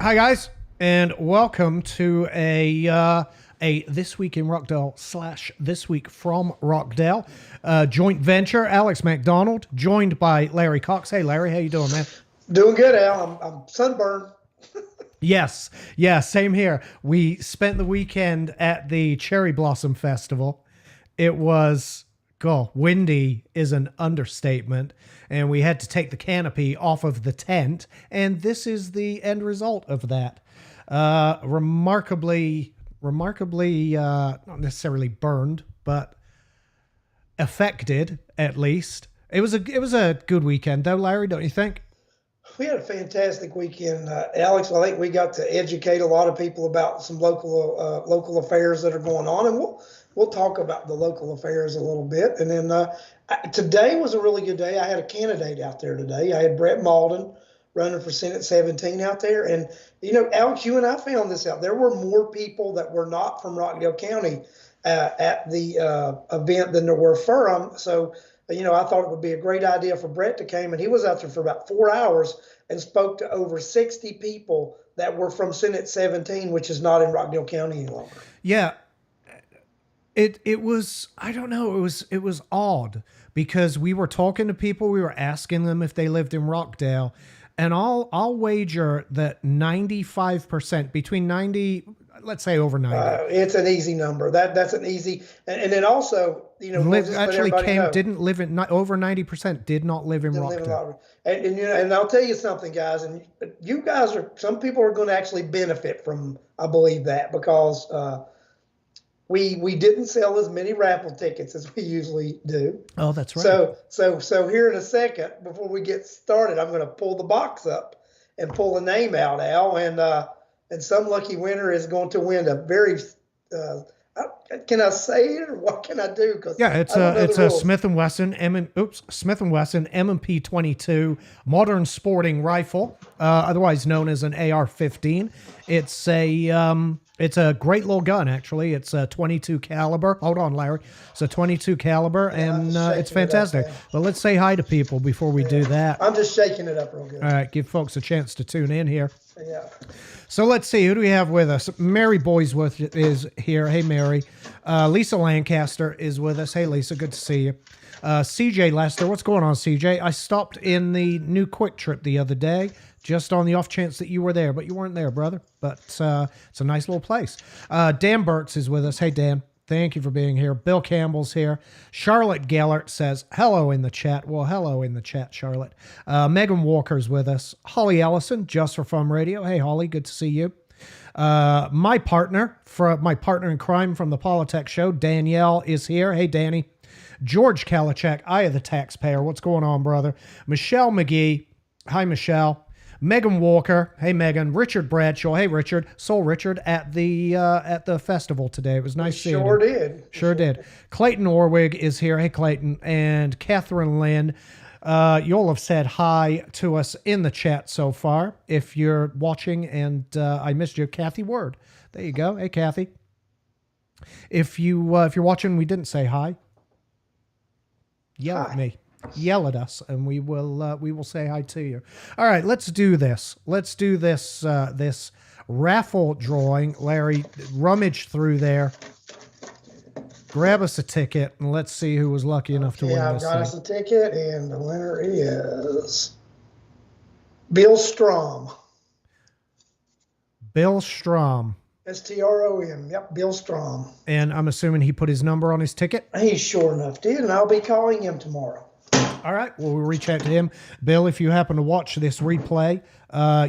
Hi guys, and welcome to a This Week in Rockdale / This Week from Rockdale joint venture. Alex McDonald joined by Larry Cox. Hey Larry, how you doing, man? Doing good, Al. I'm sunburned. Yes, yeah, same here. We spent the weekend at the Cherry Blossom Festival. It was, windy is an understatement. And we had to take the canopy off of the tent. And this is the end result of that. Remarkably, not necessarily burned, but affected at least. It was a good weekend though, Larry, don't you think? We had a fantastic weekend, Alex. I think we got to educate a lot of people about some local affairs that are going on, and we'll talk about the local affairs a little bit. And then today was a really good day. I had a candidate out there today. I had Brett Malden running for Senate 17 out there, and Alex, you and I found this out. There were more people that were not from Rockdale County at the event than there were from. So I thought it would be a great idea for Brett to come, and he was out there for about 4 hours and spoke to over 60 people that were from Senate 17, which is not in Rockdale County any longer. Yeah. It was, I don't know, it was odd because we were talking to people, we were asking them if they lived in Rockdale, and I'll wager that 95%, between 90, let's say over 90. It's an easy number. That's an easy, and then also, Didn't live in, over 90% did not live in Rockdale. And I'll tell you something, guys, and you guys some people are going to actually benefit from, I believe that, because we didn't sell as many raffle tickets as we usually do. Oh, that's right. So here in a second, before we get started, I'm going to pull the box up and pull a name out, Al, and some lucky winner is going to win a very. Can I say it, or what can I do? Because yeah, it's a Smith & Wesson Smith & Wesson M&P 22 modern sporting rifle, otherwise known as an AR-15. It's a great little gun, actually. It's a 22 caliber. Hold on, Larry. It's a 22 caliber, and it's fantastic. But let's say hi to people before we do that. I'm just shaking it up real good. All right, give folks a chance to tune in here. Yeah. So let's see, who do we have with us? Mary Boysworth is here. Hey, Mary. Lisa Lancaster is with us. Hey, Lisa, good to see you. CJ Lester, what's going on, CJ? I stopped in the new Quick Trip the other day, just on the off chance that you were there, but you weren't there, brother. But it's a nice little place. Dan Burks is with us. Hey, Dan. Thank you for being here. Bill Campbell's here. Charlotte Gellert says, hello in the chat. Well, hello in the chat, Charlotte. Megan Walker's with us. Holly Ellison, Just for Fun Radio. Hey, Holly, good to see you. My partner in crime from the Politics Show, Danielle, is here. Hey, Danny. George Kalachak, Eye of the Taxpayer. What's going on, brother? Michelle McGee. Hi, Michelle. Megan Walker, hey Megan. Richard Bradshaw, hey Richard. Soul Richard at the festival today. It was nice seeing you. Sure did. Clayton Orwig is here. Hey Clayton. And Catherine Lynn. You all have said hi to us in the chat so far. If you're watching and I missed you, Kathy Word. There you go. Hey Kathy. If you're watching, we didn't say hi. Yell at me. Yell at us, and we will say hi to you. All right, let's do this. Let's do this this raffle drawing. Larry, rummage through there. Grab us a ticket, and let's see who was lucky enough to win this thing. I've got us a ticket, and the winner is Bill Strom. Bill Strom. Strom. Yep, Bill Strom. And I'm assuming he put his number on his ticket? He sure enough did, and I'll be calling him tomorrow. All right. Well, we'll reach out to him. Bill, if you happen to watch this replay,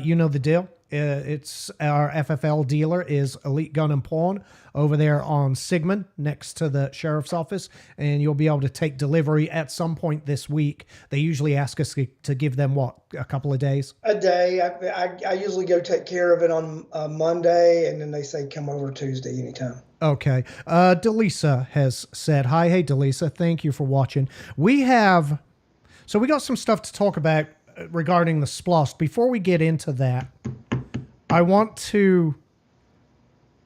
you know the deal. It's our FFL dealer is Elite Gun and Pawn over there on Sigmund next to the sheriff's office, and you'll be able to take delivery at some point this week. They usually ask us to give them, what, a couple of days? A day. I usually go take care of it on Monday, and then they say come over Tuesday anytime. Okay. Delisa has said, hi. Hey, Delisa. Thank you for watching. We got some stuff to talk about regarding the SPLOST. Before we get into that, I want to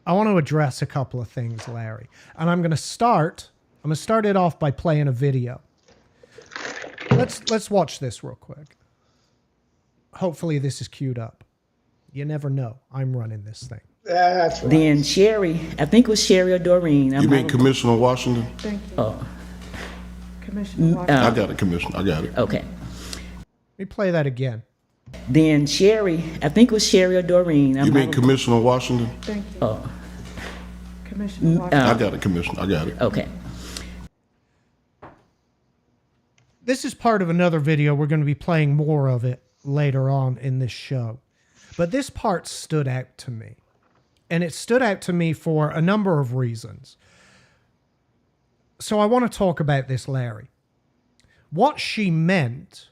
address a couple of things, Larry. And I'm going to start it off by playing a video. Let's watch this real quick. Hopefully this is queued up. You never know. I'm running this thing. That's right. Then Sherry, I think it was Sherry or Doreen. You mean Commissioner Washington? Thank you. Oh, Commissioner Washington. I got it, Commissioner. I got it. okay. Let me play that again. Then Sherry, I think it was Sherry or Doreen. You mean Commissioner Washington? Thank you. Oh, Commissioner Washington. I got it, Commissioner. I got it. okay. This is part of another video. We're going to be playing more of it later on in this show. But this part stood out to me. And it stood out to me for a number of reasons. So I want to talk about this, Larry. What she meant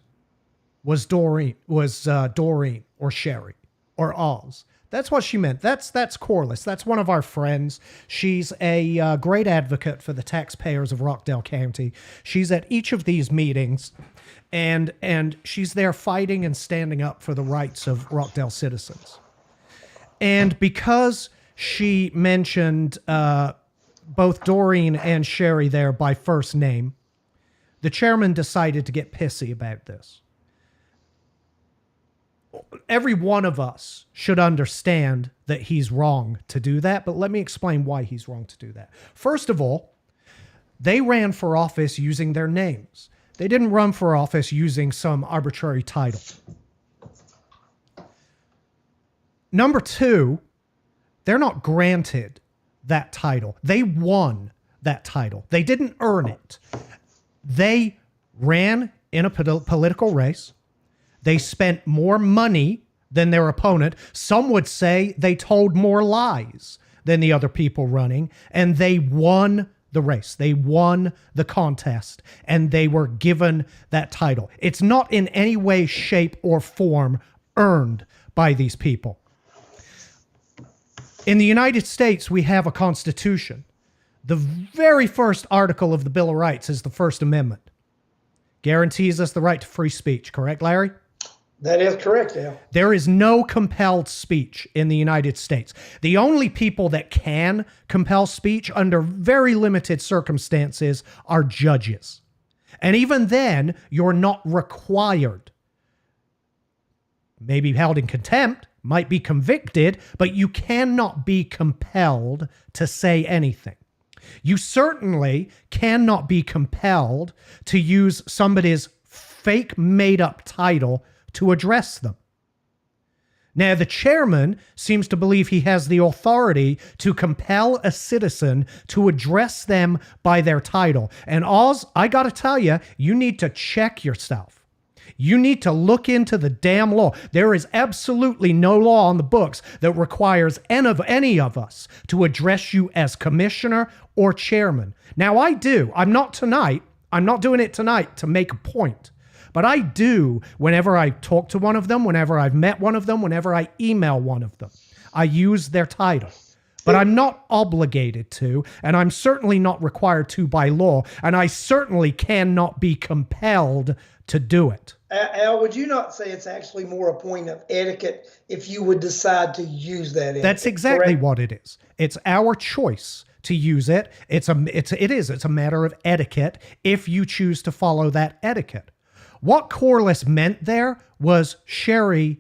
was Doreen or Sherry or Oz. That's what she meant. That's Corliss. That's one of our friends. She's a great advocate for the taxpayers of Rockdale County. She's at each of these meetings, and she's there fighting and standing up for the rights of Rockdale citizens. And because she mentioned both Doreen and Sherry there by first name, the chairman decided to get pissy about this. Every one of us should understand that he's wrong to do that, but let me explain why he's wrong to do that. First of all, they ran for office using their names. They didn't run for office using some arbitrary title. Number two, they're not granted that title. They won that title. They didn't earn it. They ran in a political race. They spent more money than their opponent. Some would say they told more lies than the other people running, and they won the race. They won the contest, and they were given that title. It's not in any way, shape, or form earned by these people. In the United States, we have a Constitution. The very first article of the Bill of Rights is the First Amendment. Guarantees us the right to free speech, correct, Larry? That is correct, Al. There is no compelled speech in the United States. The only people that can compel speech under very limited circumstances are judges. And even then, you're not required. Maybe held in contempt, might be convicted, but you cannot be compelled to say anything. You certainly cannot be compelled to use somebody's fake made-up title to address them. Now, the chairman seems to believe he has the authority to compel a citizen to address them by their title. And Oz, I got to tell you, you need to check yourself. You need to look into the damn law. There is absolutely no law on the books that requires any of us to address you as commissioner or chairman. Now, I do. I'm not doing it tonight to make a point. But I do whenever I talk to one of them, whenever I've met one of them, whenever I email one of them. I use their title. But I'm not obligated to, and I'm certainly not required to by law, and I certainly cannot be compelled to do it. Al, would you not say it's actually more a point of etiquette if you would decide to use that etiquette? That's exactly correct? what it is. It's our choice to use it. It's a matter of etiquette if you choose to follow that etiquette. What Corliss meant there was Sherry,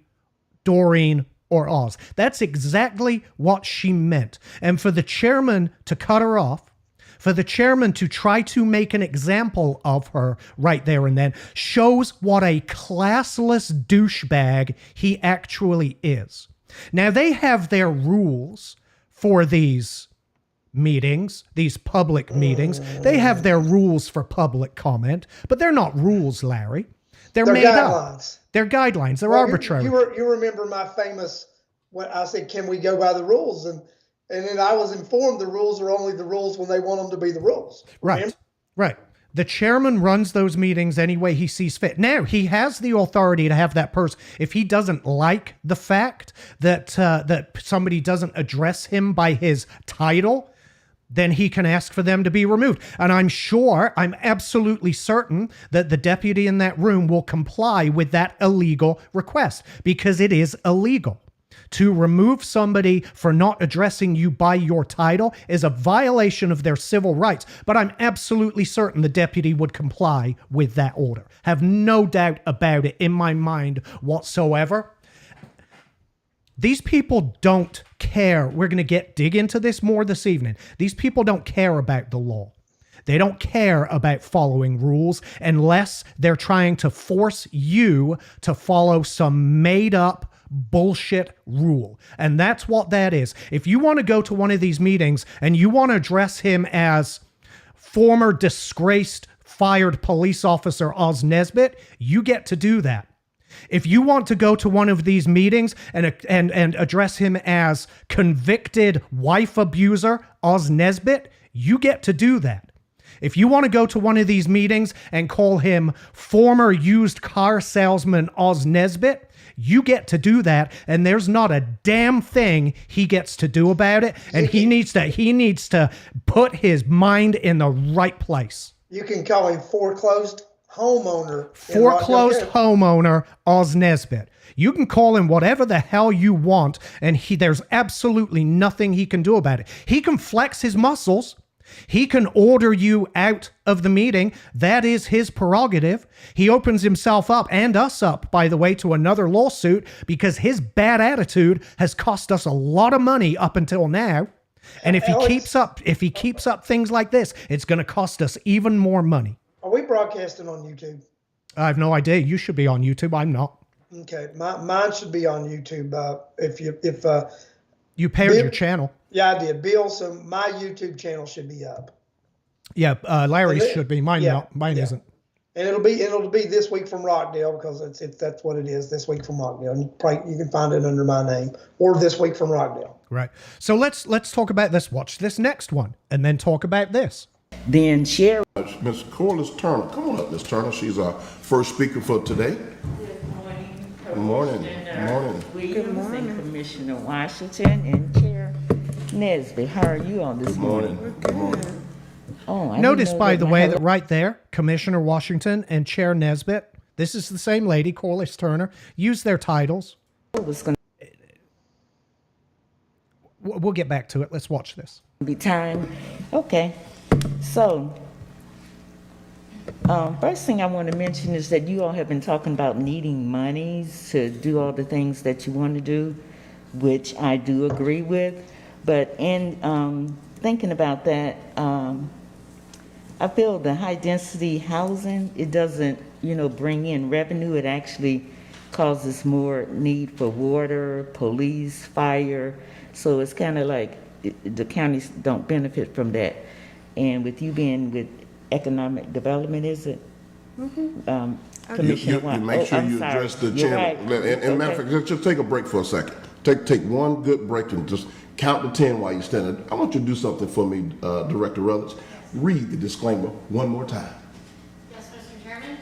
Doreen, or Oz. That's exactly what she meant. And for the chairman to cut her off, for the chairman to try to make an example of her right there and then, shows what a classless douchebag he actually is. Now, they have their rules for these meetings, these public meetings. They have their rules for public comment, but they're not rules, Larry. They're made guidelines. up. They're guidelines. They're Well, arbitrary. You remember my famous, when I said, can we go by the rules? And then I was informed the rules are only the rules when they want them to be the rules. Remember? Right, right. The chairman runs those meetings any way he sees fit. Now, he has the authority to have that person. If he doesn't like the fact that that somebody doesn't address him by his title, then he can ask for them to be removed. And I'm absolutely certain that the deputy in that room will comply with that illegal request, because it is illegal. To remove somebody for not addressing you by your title is a violation of their civil rights. But I'm absolutely certain the deputy would comply with that order. Have no doubt about it in my mind whatsoever. These people don't care. We're going to dig into this more this evening. These people don't care about the law. They don't care about following rules unless they're trying to force you to follow some made up bullshit rule. And that's what that is. If you want to go to one of these meetings and you want to address him as former disgraced fired police officer Oz Nesbitt, you get to do that. If you want to go to one of these meetings and address him as convicted wife abuser Oz Nesbitt, you get to do that. If you want to go to one of these meetings and call him former used car salesman Oz Nesbitt, you get to do that, and there's not a damn thing he gets to do about it, and he needs to put his mind in the right place. You can call him foreclosed homeowner. Foreclosed homeowner Oz Nesbitt. You can call him whatever the hell you want, and there's absolutely nothing he can do about it. He can flex his muscles. He can order you out of the meeting. That is his prerogative. He opens himself up, and us up, by the way, to another lawsuit because his bad attitude has cost us a lot of money up until now. And if he keeps up things like this, it's going to cost us even more money. Are we broadcasting on YouTube? I have no idea. You should be on YouTube. I'm not. Okay, mine should be on YouTube. If you paired your channel. Yeah, I did, Bill. So my YouTube channel should be up. Yeah, Larry's should be. Mine not. Mine isn't. And it'll be This Week from Rockdale because that's what it is. This Week from Rockdale. And you can find it under my name or This Week from Rockdale. Right. So let's talk about this. Watch this next one, and then talk about this. Then Sherry. Ms. Corliss Turner. Come on up, Ms. Turner. She's our first speaker for today. Good morning. Good morning. Williams and Commissioner Washington and Chair Nesbitt. How are you on this Good morning. Good morning. Oh, I Notice, didn't know by the my way, hello- that right there, Commissioner Washington and Chair Nesbitt, this is the same lady, Corliss Turner, use their titles. was going We'll get back to it. Let's watch this. to be time. Okay. So, first thing I want to mention is that you all have been talking about needing monies to do all the things that you want to do, which I do agree with. But in thinking about that, I feel the high density housing, it doesn't, bring in revenue. It actually causes more need for water, police, fire. So it's kind of like the counties don't benefit from that. And with you being with economic development, is it? Commissioner You make sure you address the chairman. Right. And matter of fact, just take a break for a second. Take one good break and just count to 10 while you're standing. I want you to do something for me, Director Rutledge. Read the disclaimer one more time. Yes, Mr. Chairman.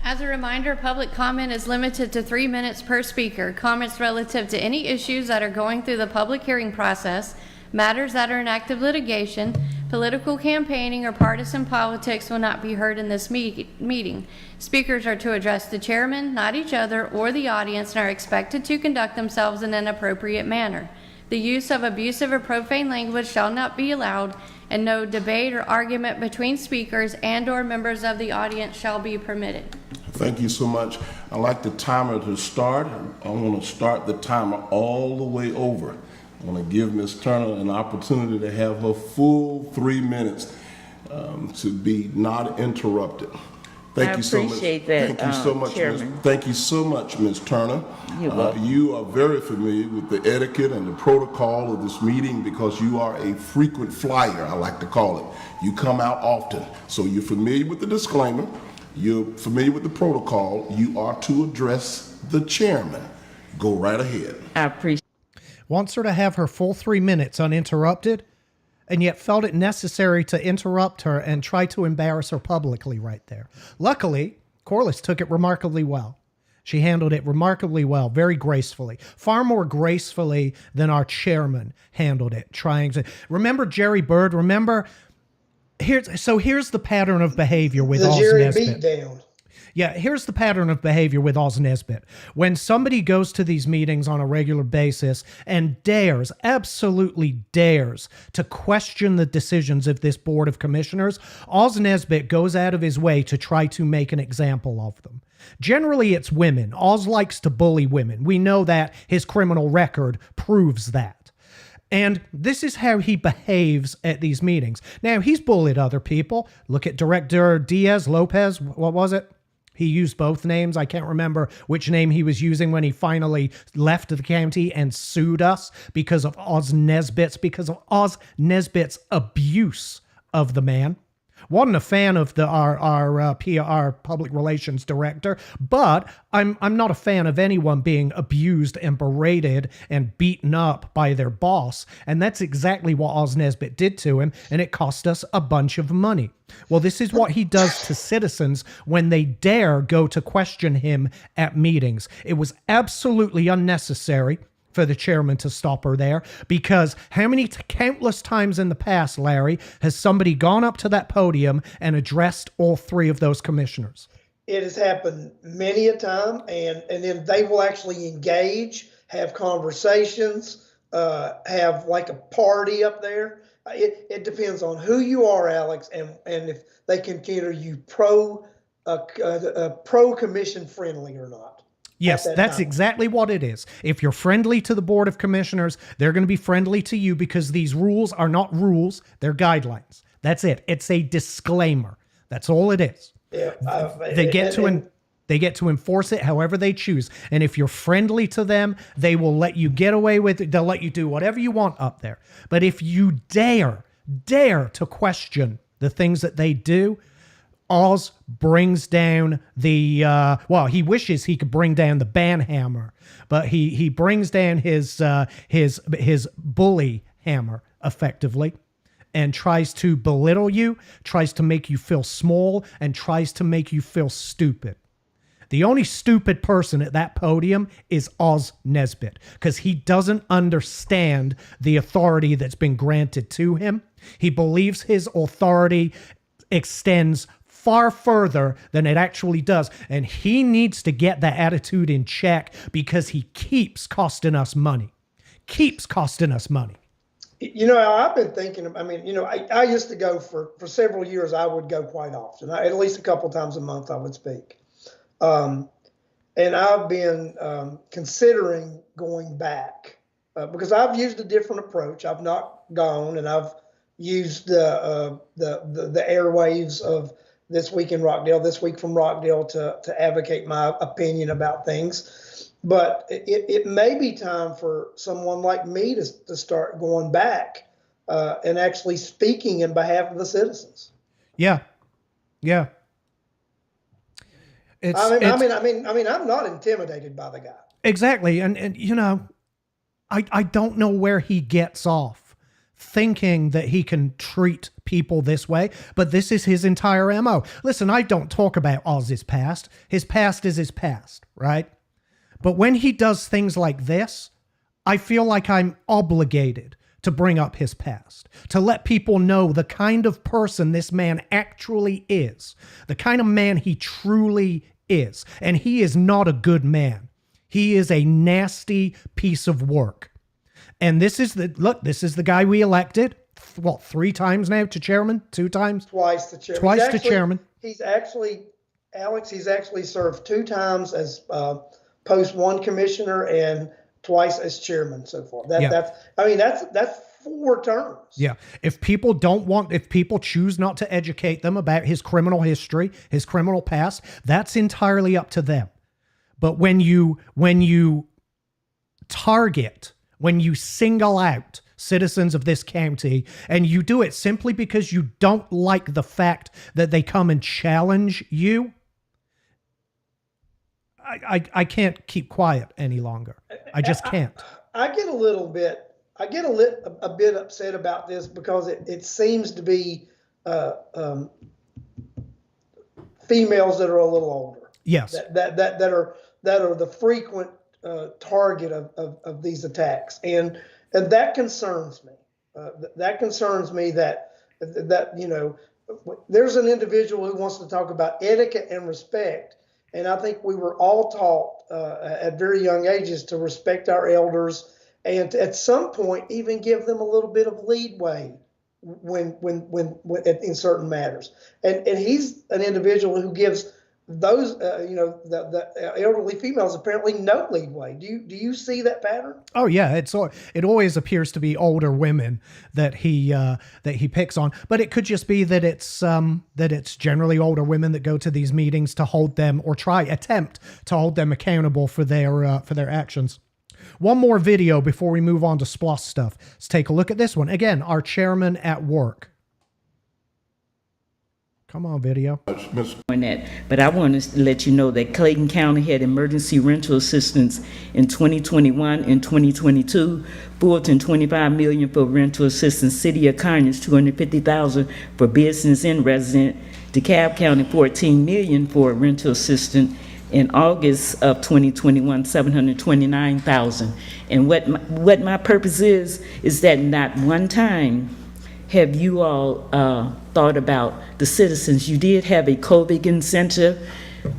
As a reminder, public comment is limited to 3 minutes per speaker. Comments relative to any issues that are going through the public hearing process, matters that are in active litigation, political campaigning, or partisan politics will not be heard in this meeting. Speakers are to address the chairman, not each other or the audience, and are expected to conduct themselves in an appropriate manner. The use of abusive or profane language shall not be allowed, and no debate or argument between speakers and/or members of the audience shall be permitted. Thank you so much. I'd like the timer to start. I want to start the timer all the way over. I want to give Ms. Turner an opportunity to have her full 3 minutes to be not interrupted. Thank you so much. I appreciate that, Thank you so much, Chairman. Thank you so much, Ms. Turner. You're welcome. You are very familiar with the etiquette and the protocol of this meeting because you are a frequent flyer, I like to call it. You come out often, so you're familiar with the disclaimer. You're familiar with the protocol. You are to address the chairman. Go right ahead. I appreciate. Wants her to have her full 3 minutes uninterrupted, and yet felt it necessary to interrupt her and try to embarrass her publicly right there. Luckily, Corliss took it remarkably well. She handled it remarkably well, very gracefully, far more gracefully than our chairman handled it, trying to... Remember Jerry Bird? Remember... Here's the pattern of behavior with The Oz Jerry Nesbitt. beatdown. Yeah, here's the pattern of behavior with Oz Nesbitt. When somebody goes to these meetings on a regular basis and dares, absolutely dares, to question the decisions of this Board of Commissioners, Oz Nesbitt goes out of his way to try to make an example of them. Generally, it's women. Oz likes to bully women. We know that. His criminal record proves that. And this is how he behaves at these meetings. Now, he's bullied other people. Look at Director Lopez. What was it? He used both names. I can't remember which name he was using when he finally left the county and sued us because of Oz Nesbitt's abuse of the man. Wasn't a fan of our PR public relations director, but I'm not a fan of anyone being abused and berated and beaten up by their boss, and that's exactly what Oz Nesbitt did to him, and it cost us a bunch of money. Well, this is what he does to citizens when they dare go to question him at meetings. It was absolutely unnecessary for the chairman to stop her there, because how many countless times in the past, Larry, has somebody gone up to that podium and addressed all three of those commissioners? It has happened many a time, and then they will actually engage, have conversations, have like a party up there. It depends on who you are, Alex, and if they consider you pro commission friendly or not. Yes, that's exactly what it is. If you're friendly to the Board of Commissioners, they're going to be friendly to you because these rules are not rules, they're guidelines. That's it. It's a disclaimer. That's all it is. Yeah, they get to enforce it however they choose. And if you're friendly to them, they will let you get away with it. They'll let you do whatever you want up there. But if you dare to question the things that they do, Oz brings down the, he wishes he could bring down the ban hammer, but he brings down his bully hammer effectively and tries to belittle you, tries to make you feel small, and tries to make you feel stupid. The only stupid person at that podium is Oz Nesbitt, because he doesn't understand the authority that's been granted to him. He believes his authority extends far further than it actually does. And he needs to get that attitude in check because he keeps costing us money. You know, I've been thinking, I used to go for several years, I would go quite often. At least a couple times a month I would speak. And I've been considering going back because I've used a different approach. I've not gone, and I've used the airwaves of This Week in Rockdale, This Week from Rockdale to advocate my opinion about things. But it may be time for someone like me to start going back and actually speaking in behalf of the citizens. Yeah. I'm not intimidated by the guy. Exactly. And you know, I don't know where he gets off thinking that he can treat people this way, but this is his entire MO. Listen, I don't talk about Oz's past. His past is his past, right? But when he does things like this, I feel like I'm obligated to bring up his past, to let people know the kind of person this man actually is, the kind of man he truly is. And he is not a good man. He is a nasty piece of work. And this is the guy we elected, 3 times now to chairman, 2 times? Twice to chairman. Twice to chairman. He's actually served 2 times as post 1 commissioner and twice as chairman so far. That's 4 terms. Yeah. If people choose not to educate them about his criminal history, his criminal past, that's entirely up to them. But when you target, when you single out citizens of this county, and you do it simply because you don't like the fact that they come and challenge you, I can't keep quiet any longer. I just can't. I get a bit upset about this because it seems to be females that are a little older. Yes. That are the frequent target of these attacks, and that concerns me. That concerns me that you know, there's an individual who wants to talk about etiquette and respect, And I think we were all taught at very young ages to respect our elders and to, at some point, even give them a little bit of leadway when in certain matters. And he's an individual who gives those, the elderly females apparently no leadway. Do you see that pattern? Oh yeah, it always appears to be older women that he picks on, but it could just be that it's generally older women that go to these meetings to hold them or attempt to hold them accountable for their actions. One more video before we move on to SPLOST stuff. Let's take a look at this one. Again, our chairman at work. Come on, video. On that, but I want to let you know that Clayton County had emergency rental assistance in 2021 and 2022. Fulton $25 million for rental assistance. City of Carnage $250,000 for business and resident. DeKalb County $14 million for rental assistance. In August of 2021, $729,000. And what my purpose is that not one time have you all thought about the citizens. You did have a COVID incentive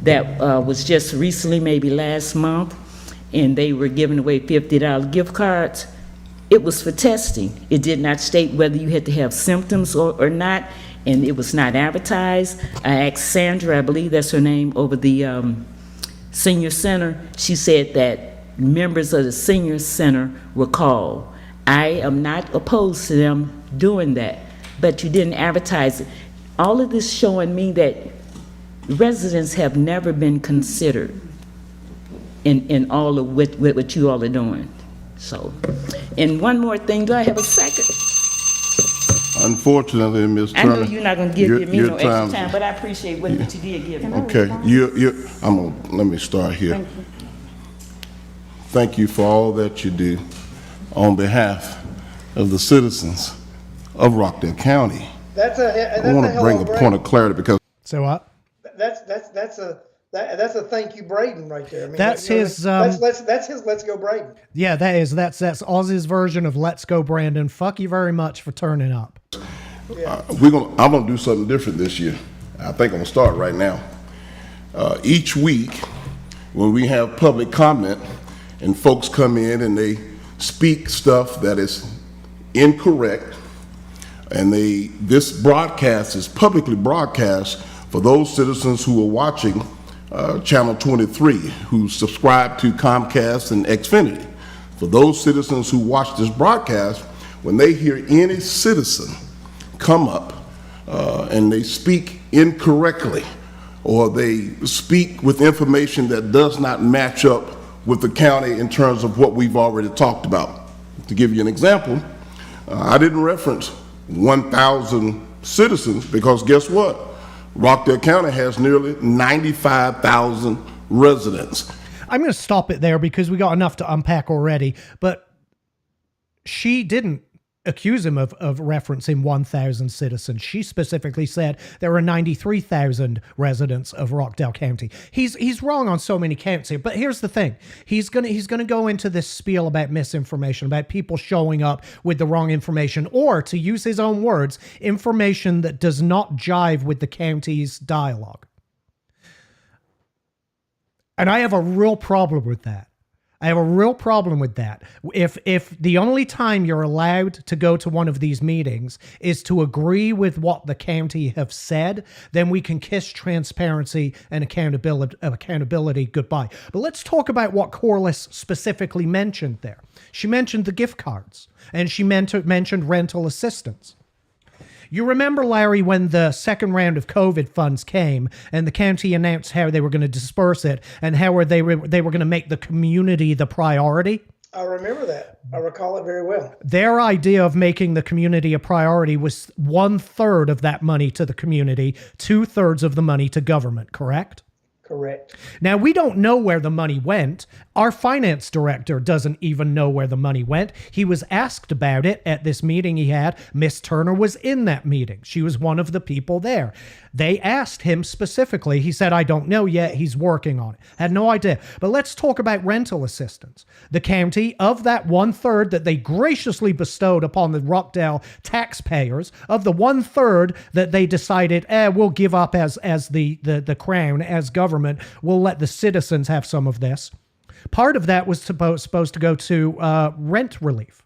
that was just recently, maybe last month, and they were giving away $50 gift cards. It was for testing. It did not state whether you had to have symptoms or not, and it was not advertised. I asked Sandra, I believe that's her name, over the senior center. She said that members of the senior center were called. I am not opposed to them doing that, but you didn't advertise it. All of this showing me that residents have never been considered in all of what you all are doing. So, and one more thing, do I have a second? Unfortunately, Ms. Turner. I know you're not going to give me no extra time, time, but I appreciate what you did give me. Okay, let me start here. Thank you for all that you do on behalf of the citizens of Rockdale County. I want to bring a point of clarity because. So what? That's a thank you, Braden, right there. I mean, that's his. That's his. Let's go, Braden. Yeah, that's Ozzy's version of "Let's go, Brandon." Fuck you very much for turning up. I'm gonna do something different this year. I think I'm gonna start right now. Each week, when we have public comment and folks come in and they speak stuff that is incorrect, and this broadcast is publicly broadcast for those citizens who are watching Channel 23, who subscribe to Comcast and Xfinity. For those citizens who watch this broadcast, when they hear any citizen come up and they speak incorrectly, or they speak with information that does not match up with the county in terms of what we've already talked about. To give you an example, I didn't reference 1,000 citizens because guess what? Rockdale County has nearly 95,000 residents. I'm going to stop it there because we got enough to unpack already, but she didn't accuse him of referencing 1,000 citizens. She specifically said there are 93,000 residents of Rockdale County. He's wrong on so many counts here, but here's the thing. He's gonna go into this spiel about misinformation, about people showing up with the wrong information, or to use his own words, information that does not jive with the county's dialogue. And I have a real problem with that. If the only time you're allowed to go to one of these meetings is to agree with what the county have said, then we can kiss transparency and accountability goodbye. But let's talk about what Corliss specifically mentioned there. She mentioned the gift cards, and she mentioned rental assistance. You remember, Larry, when the second round of COVID funds came and the county announced how they were going to disperse it and how they were going to make the community the priority? I remember that. I recall it very well. Their idea of making the community a priority was 1/3 of that money to the community, 2/3 of the money to government, correct? Correct. Now, we don't know where the money went. Our finance director doesn't even know where the money went. He was asked about it at this meeting he had. Miss Turner was in that meeting. She was one of the people there. They asked him specifically. He said, I don't know yet. He's working on it. Had no idea. But let's talk about rental assistance. The county, of that 1/3 that they graciously bestowed upon the Rockdale taxpayers, of the 1/3 that they decided, we'll give up as the crown, as government, government. We'll let the citizens have some of this. Part of that was supposed to go to rent relief.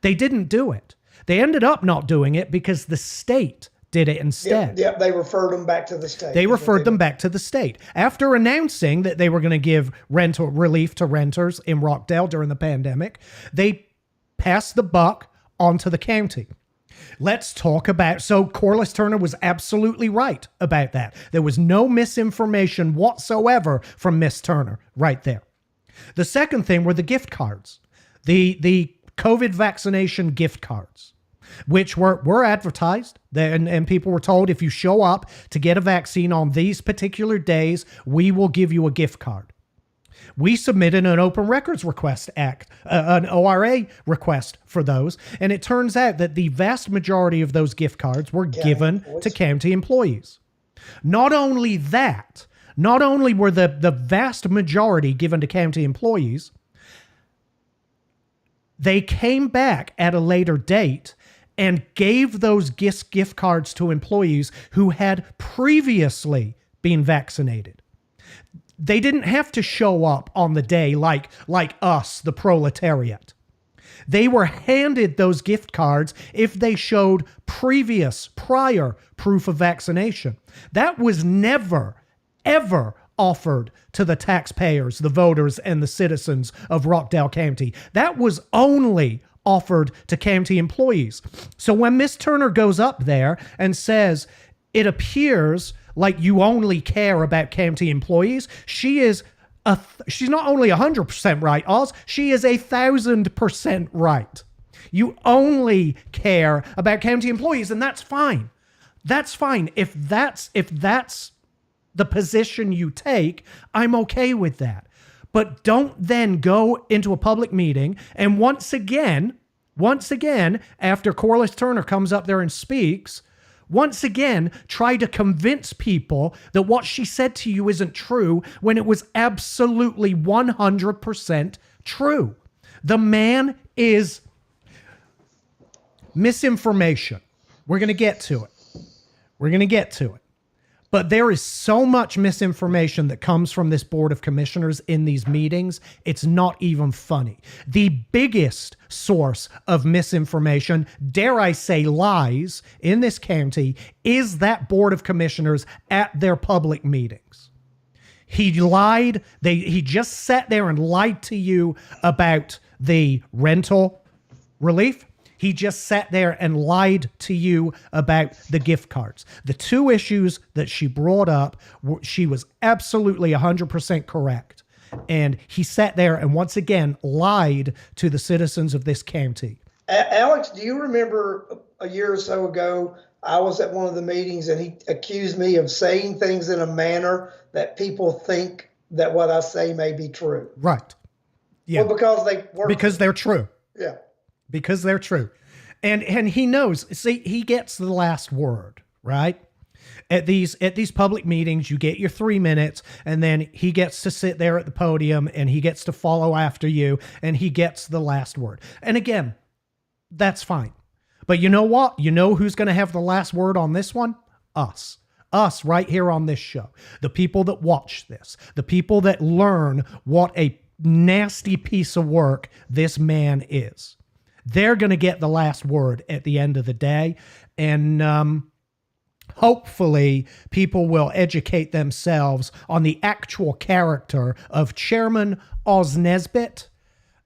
They didn't do it. They ended up not doing it because the state did it instead. Yeah, they referred them back to the state. They referred them back to the state. After announcing that they were going to give rental relief to renters in Rockdale during the pandemic, they passed the buck onto the county. Let's talk about, so Corliss Turner was absolutely right about that. There was no misinformation whatsoever from Miss Turner right there. The second thing were the gift cards, the COVID vaccination gift cards, which were advertised, and people were told, if you show up to get a vaccine on these particular days, we will give you a gift card. We submitted an Open Records Request Act, an ORA request for those, and it turns out that the vast majority of those gift cards were given to county employees. Not only that, not only were the vast majority given to county employees, they came back at a later date and gave those gift cards to employees who had previously been vaccinated. They didn't have to show up on the day like us, the proletariat. They were handed those gift cards if they showed prior proof of vaccination. That was never, ever offered to the taxpayers, the voters, and the citizens of Rockdale County. That was only offered to county employees. So when Miss Turner goes up there and says, it appears like you only care about county employees, she's not only 100% right, Oz, she is 1,000% right. You only care about county employees, and that's fine. That's fine. If that's the position you take, I'm okay with that. But don't then go into a public meeting and once again, after Corliss Turner comes up there and speaks, once again, try to convince people that what she said to you isn't true when it was absolutely 100% true. The man is misinformation. We're going to get to it. But there is so much misinformation that comes from this Board of Commissioners in these meetings, it's not even funny. The biggest source of misinformation, dare I say lies, in this county is that Board of Commissioners at their public meetings. He lied. He just sat there and lied to you about the rental relief. He just sat there and lied to you about the gift cards. The two issues that she brought up, she was absolutely 100% correct. And he sat there and once again lied to the citizens of this county. Alex, do you remember a year or so ago, I was at one of the meetings and he accused me of saying things in a manner that people think that what I say may be true? Right. Yeah. Well, because they work. Because they're true. Yeah. Because they're true. And he knows, see, he gets the last word, right? At these public meetings, you get your 3 minutes, and then he gets to sit there at the podium and he gets to follow after you, and he gets the last word. And again, that's fine. But you know what? You know who's going to have the last word on this one? Us. Us right here on this show. The people that watch this. The people that learn what a nasty piece of work this man is. They're going to get the last word at the end of the day. And hopefully people will educate themselves on the actual character of Chairman Oz Nesbitt.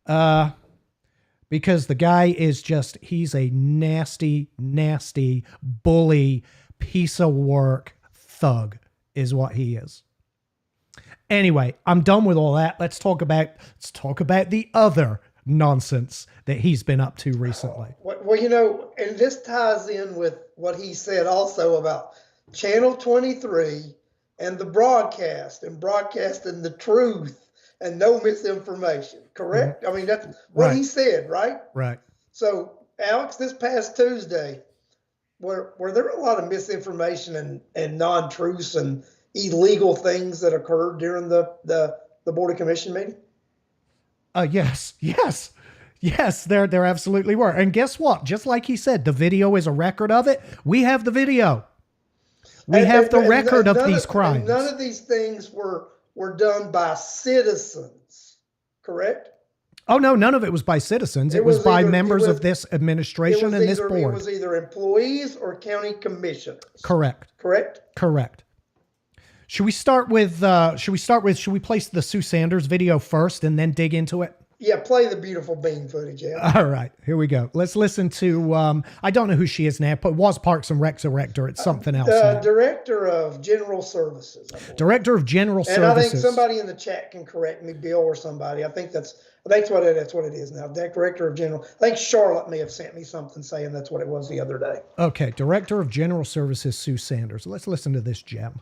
Because the guy is just, he's a nasty, nasty, bully, piece of work thug is what he is. Anyway, I'm done with all that. Let's talk about the other nonsense that he's been up to recently. Well, you know, and this ties in with what he said also about Channel 23 and the broadcast and broadcasting the truth and no misinformation, correct? Mm-hmm. I mean, that's what he said, right? Right. So, Alex, this past Tuesday, were there a lot of misinformation and non-truths and illegal things that occurred during the Board of Commission meeting? Yes, there absolutely were. And guess what? Just like he said, the video is a record of it. We have the video. We have the And record of none these and crimes. none of these things were done by citizens, correct? Oh, no, none of it was by citizens. It was by members of this administration and this It board. was either employees or county commissioners. Correct. Correct? Correct. Should we should we place the Sue Sanders video first and then dig into it? Yeah, play the beautiful bean footage, yeah. All right, here we go. Let's listen to, I don't know who she is now, but was Parks and Rec's director. It's something else now. Director of General Services. I believe. Director of General And I think Services. somebody in the chat can correct me, Bill or somebody. I think that's what it is now. Director of General. I think Charlotte may have sent me something saying that's what it was the other day. Okay, Director of General Services, Sue Sanders. Let's listen to this gem.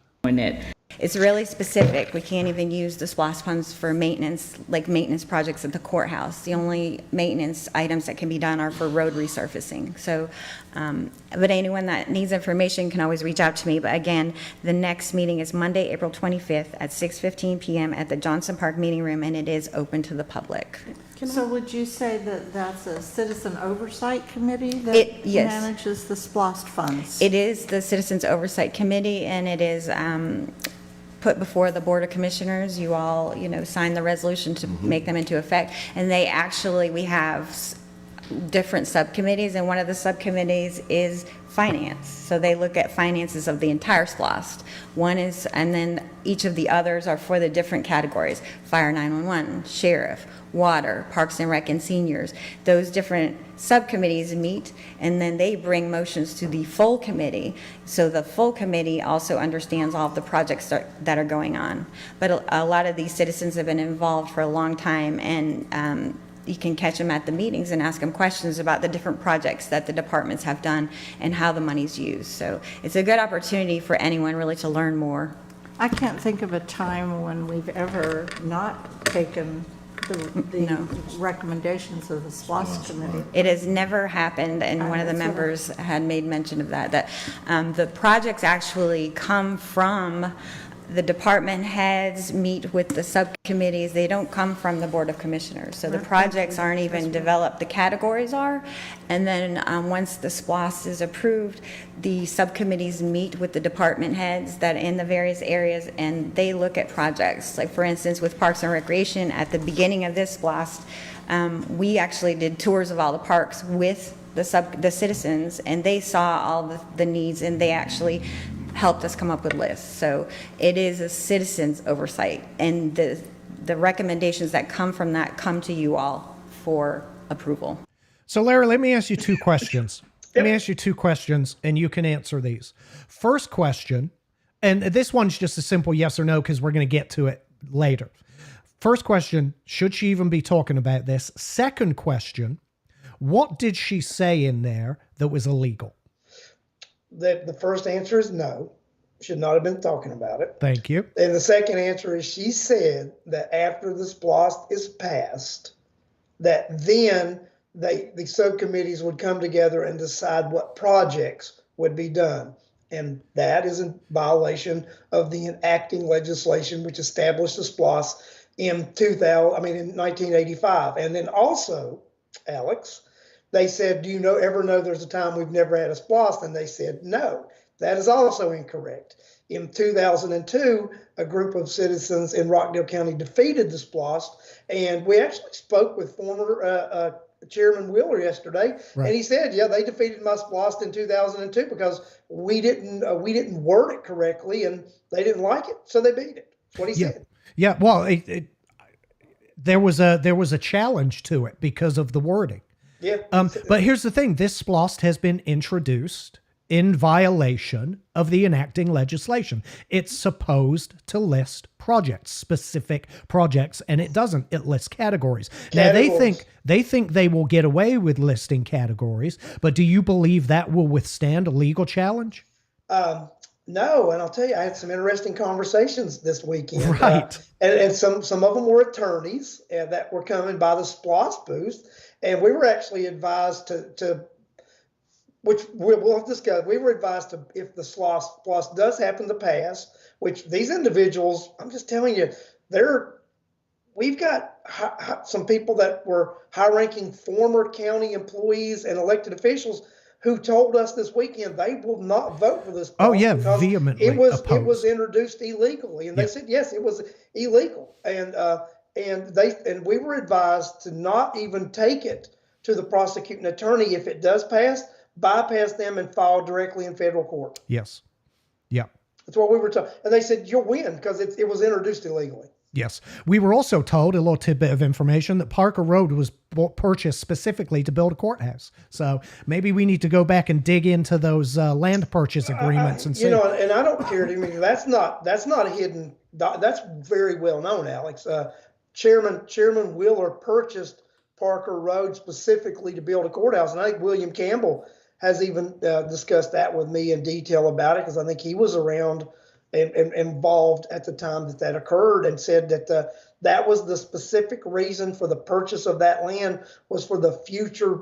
It's really specific. We can't even use the SPLOST funds for maintenance, like maintenance projects at the courthouse. The only maintenance items that can be done are for road resurfacing. So, but anyone that needs information can always reach out to me. But again, the next meeting is Monday, April 25th at 6:15 p.m. at the Johnson Park Meeting Room, and it is open to the public. So would you say that that's a citizen oversight committee Yes. manages the SPLOST funds? It is the Citizens Oversight Committee, and it is put before the Board of Commissioners. You all, sign the resolution to make them into effect. And we have different subcommittees, and one of the subcommittees is finance. So they look at finances of the entire SPLOST. And then each of the others are for the different categories: Fire 911, Sheriff, Water, Parks and Rec, and Seniors. Those different subcommittees meet, and then they bring motions to the full committee. So the full committee also understands all of the projects that are going on. But a lot of these citizens have been involved for a long time, and you can catch them at the meetings and ask them questions about the different projects that the departments have done and how the money's used. So it's a good opportunity for anyone really to learn more. I can't think of a time when we've ever not taken the No. recommendations of the SPLOST committee. It has never happened, and one of the members had made mention of that the projects actually come from the department heads, meet with the subcommittees. They don't come from the Board of Commissioners. So the projects aren't even developed, the categories are. And then once the SPLOST is approved, the subcommittees meet with the department heads that in the various areas, and they look at projects. Like for instance, with Parks and Recreation, at the beginning of this SPLOST, we actually did tours of all the parks with the citizens, and they saw all the needs, and they actually helped us come up with lists. So it is a citizens oversight, and the recommendations that come from that come to you all for approval. So Larry, let me ask you two questions. Let me ask you two questions, and you can answer these. First question, and this one's just a simple yes or no because we're going to get to it later. First question, should she even be talking about this? Second question, what did she say in there that was illegal? The first answer is no. Should not have been talking about it. Thank you. And the second answer is she said that after the SPLOST is passed, that then the subcommittees would come together and decide what projects would be done. And that is in violation of the enacting legislation which established the SPLOST in 1985. And then also, Alex, they said, do you ever know there's a time we've never had a SPLOST? And they said, no. That is also incorrect. In 2002, a group of citizens in Rockdale County defeated the SPLOST, and we actually spoke with former Chairman Wheeler yesterday, Right. and he said, yeah, they defeated my SPLOST in 2002 because we didn't word it correctly, and they didn't like it, so they beat it. That's what he said. Yeah. Well, there was a challenge to it because of the wording. Yeah. But here's the thing: this SPLOST has been introduced in violation of the enacting legislation. It's supposed to list projects, specific projects, and it doesn't. It lists categories. Now they think they will get away with listing categories, but do you believe that will withstand a legal challenge? No, and I'll tell you, I had some interesting conversations this weekend. Right. And some of them were attorneys that were coming by the SPLOST booth, and we were actually advised to which we'll have discussed. We were advised to, if the SPLOST does happen to pass, which these individuals, I'm just telling you, we've got some people that were high-ranking former county employees and elected officials who told us this weekend they will not vote for this. Oh, yeah, because vehemently it was opposed. introduced illegally, and they said yes, it was illegal, and we were advised to not even take it to the prosecuting attorney if it does pass, bypass them and file directly in federal court. Yes. Yeah. That's what we were told, and they said you'll win because it was introduced illegally. Yes. We were also told, a little tidbit of information, that Parker Road was purchased specifically to build a courthaus. So maybe we need to go back and dig into those land purchase agreements and see. And I don't care. I mean, that's not a hidden. That's very well known, Alex. Chairman Wheeler purchased Parker Road specifically to build a courthouse, and I think William Campbell has even discussed that with me in detail about it, because I think he was around and involved at the time that occurred, and said that that was the specific reason for the purchase of that land, was for the future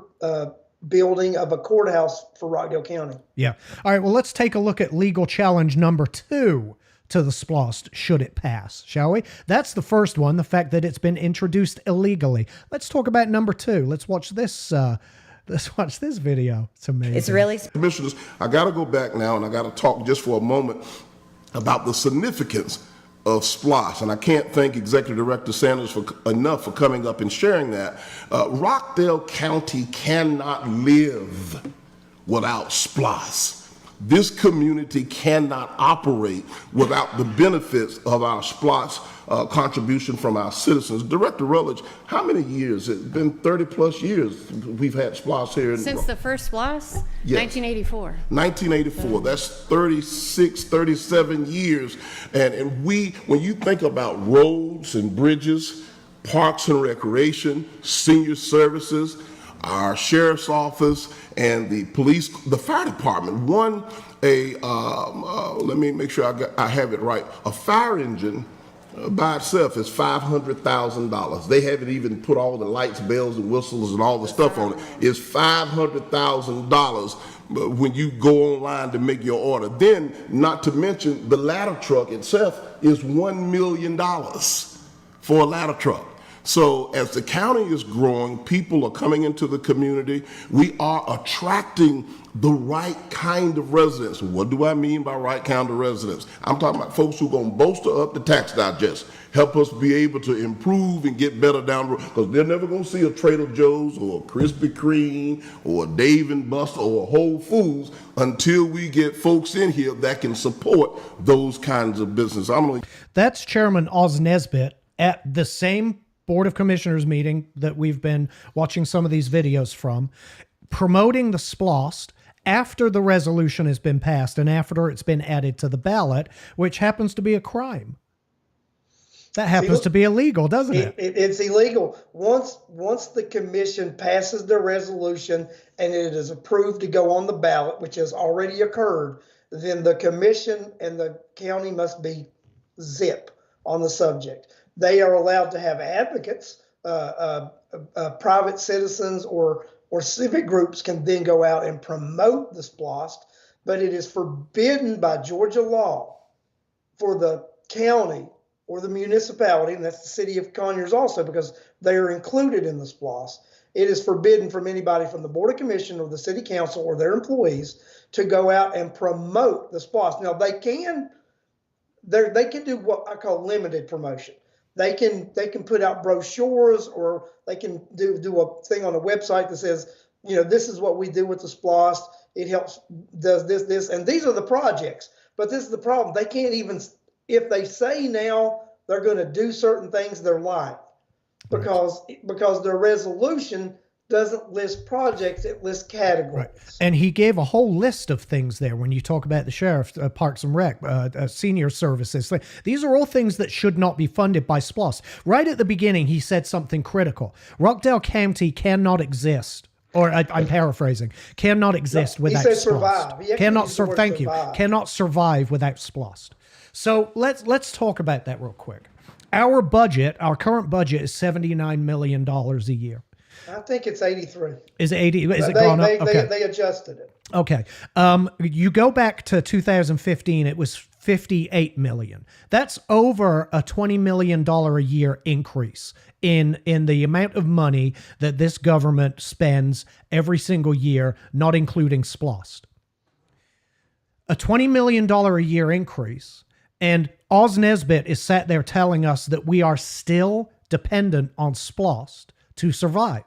building of a courthouse for Rockdale County. Yeah. All right. Well, let's take a look at legal challenge number 2 to the SPLOST, should it pass, shall we? That's the first one, the fact that it's been introduced illegally. Let's talk about number 2. Let's watch this. Let's watch this video. It's amazing. It's really Commissioners, I got to go back now, and I got to talk just for a moment about the significance of SPLOST, and I can't thank Executive Director Sanders enough for coming up and sharing that. Rockdale County cannot live without SPLOST. This community cannot operate without the benefits of our SPLOST contribution from our citizens. Director Rutledge, how many years? It's been 30 plus years we've had SPLOST here. Since the first SPLOST? Yes. 1984. 1984, that's 36, 37 years. And when you think about roads and bridges, parks and recreation, senior services, our sheriff's office, and the police, the fire department, let me make sure I have it right. A fire engine by itself is $500,000. They haven't even put all the lights, bells, and whistles and all the stuff on it. It's $500,000 when you go online to make your order. Then, not to mention, the ladder truck itself is $1 million for a ladder truck. So as the county is growing, people are coming into the community. We are attracting the right kind of residents. What do I mean by right kind of residents? I'm talking about folks who are going to bolster up the tax digest, help us be able to improve and get better down the road, because they're never going to see a Trader Joe's or a Krispy Kreme or a Dave and Buster or a Whole Foods until we get folks in here that can support those kinds of business. That's Chairman Oz Nesbitt at the same Board of Commissioners meeting that we've been watching some of these videos from, promoting the SPLOST after the resolution has been passed and after it's been added to the ballot, which happens to be a crime. That happens to be illegal, doesn't it? It's illegal. Once the commission passes the resolution and it is approved to go on the ballot, which has already occurred, then the commission and the county must be zip on the subject. They are allowed to have advocates, private citizens or civic groups can then go out and promote the SPLOST, but it is forbidden by Georgia law for the county or the municipality, and that's the city of Conyers also, because they are included in the SPLOST. It is forbidden from anybody from the Board of Commission or the City Council or their employees to go out and promote the SPLOST. Now they can do what I call limited promotion. They can put out brochures, or they can do a thing on a website that says, this is what we do with the SPLOST. It helps, does this, and these are the projects. But this is the problem. They can't even, if they say now they're going to do certain things, they're lying, because their resolution doesn't list projects, it lists categories. Right. And he gave a whole list of things there when you talk about the sheriff, Parks and Rec, senior services. These are all things that should not be funded by SPLOST. Right at the beginning, he said something critical. Rockdale County cannot exist, or I'm paraphrasing, cannot exist without he said SPLOST. Survive. Cannot survive. Thank you. Cannot survive without SPLOST. So let's talk about that real quick. Our current budget is $79 million a year. I think it's 83. Is it 80? Is it gone up? Okay. They adjusted it. Okay. You go back to 2015, it was 58 million. That's over a $20 million a year increase in the amount of money that this government spends every single year, not including SPLOST. A $20 million a year increase. And Oz Nesbitt is sat there telling us that we are still dependent on SPLOST to survive.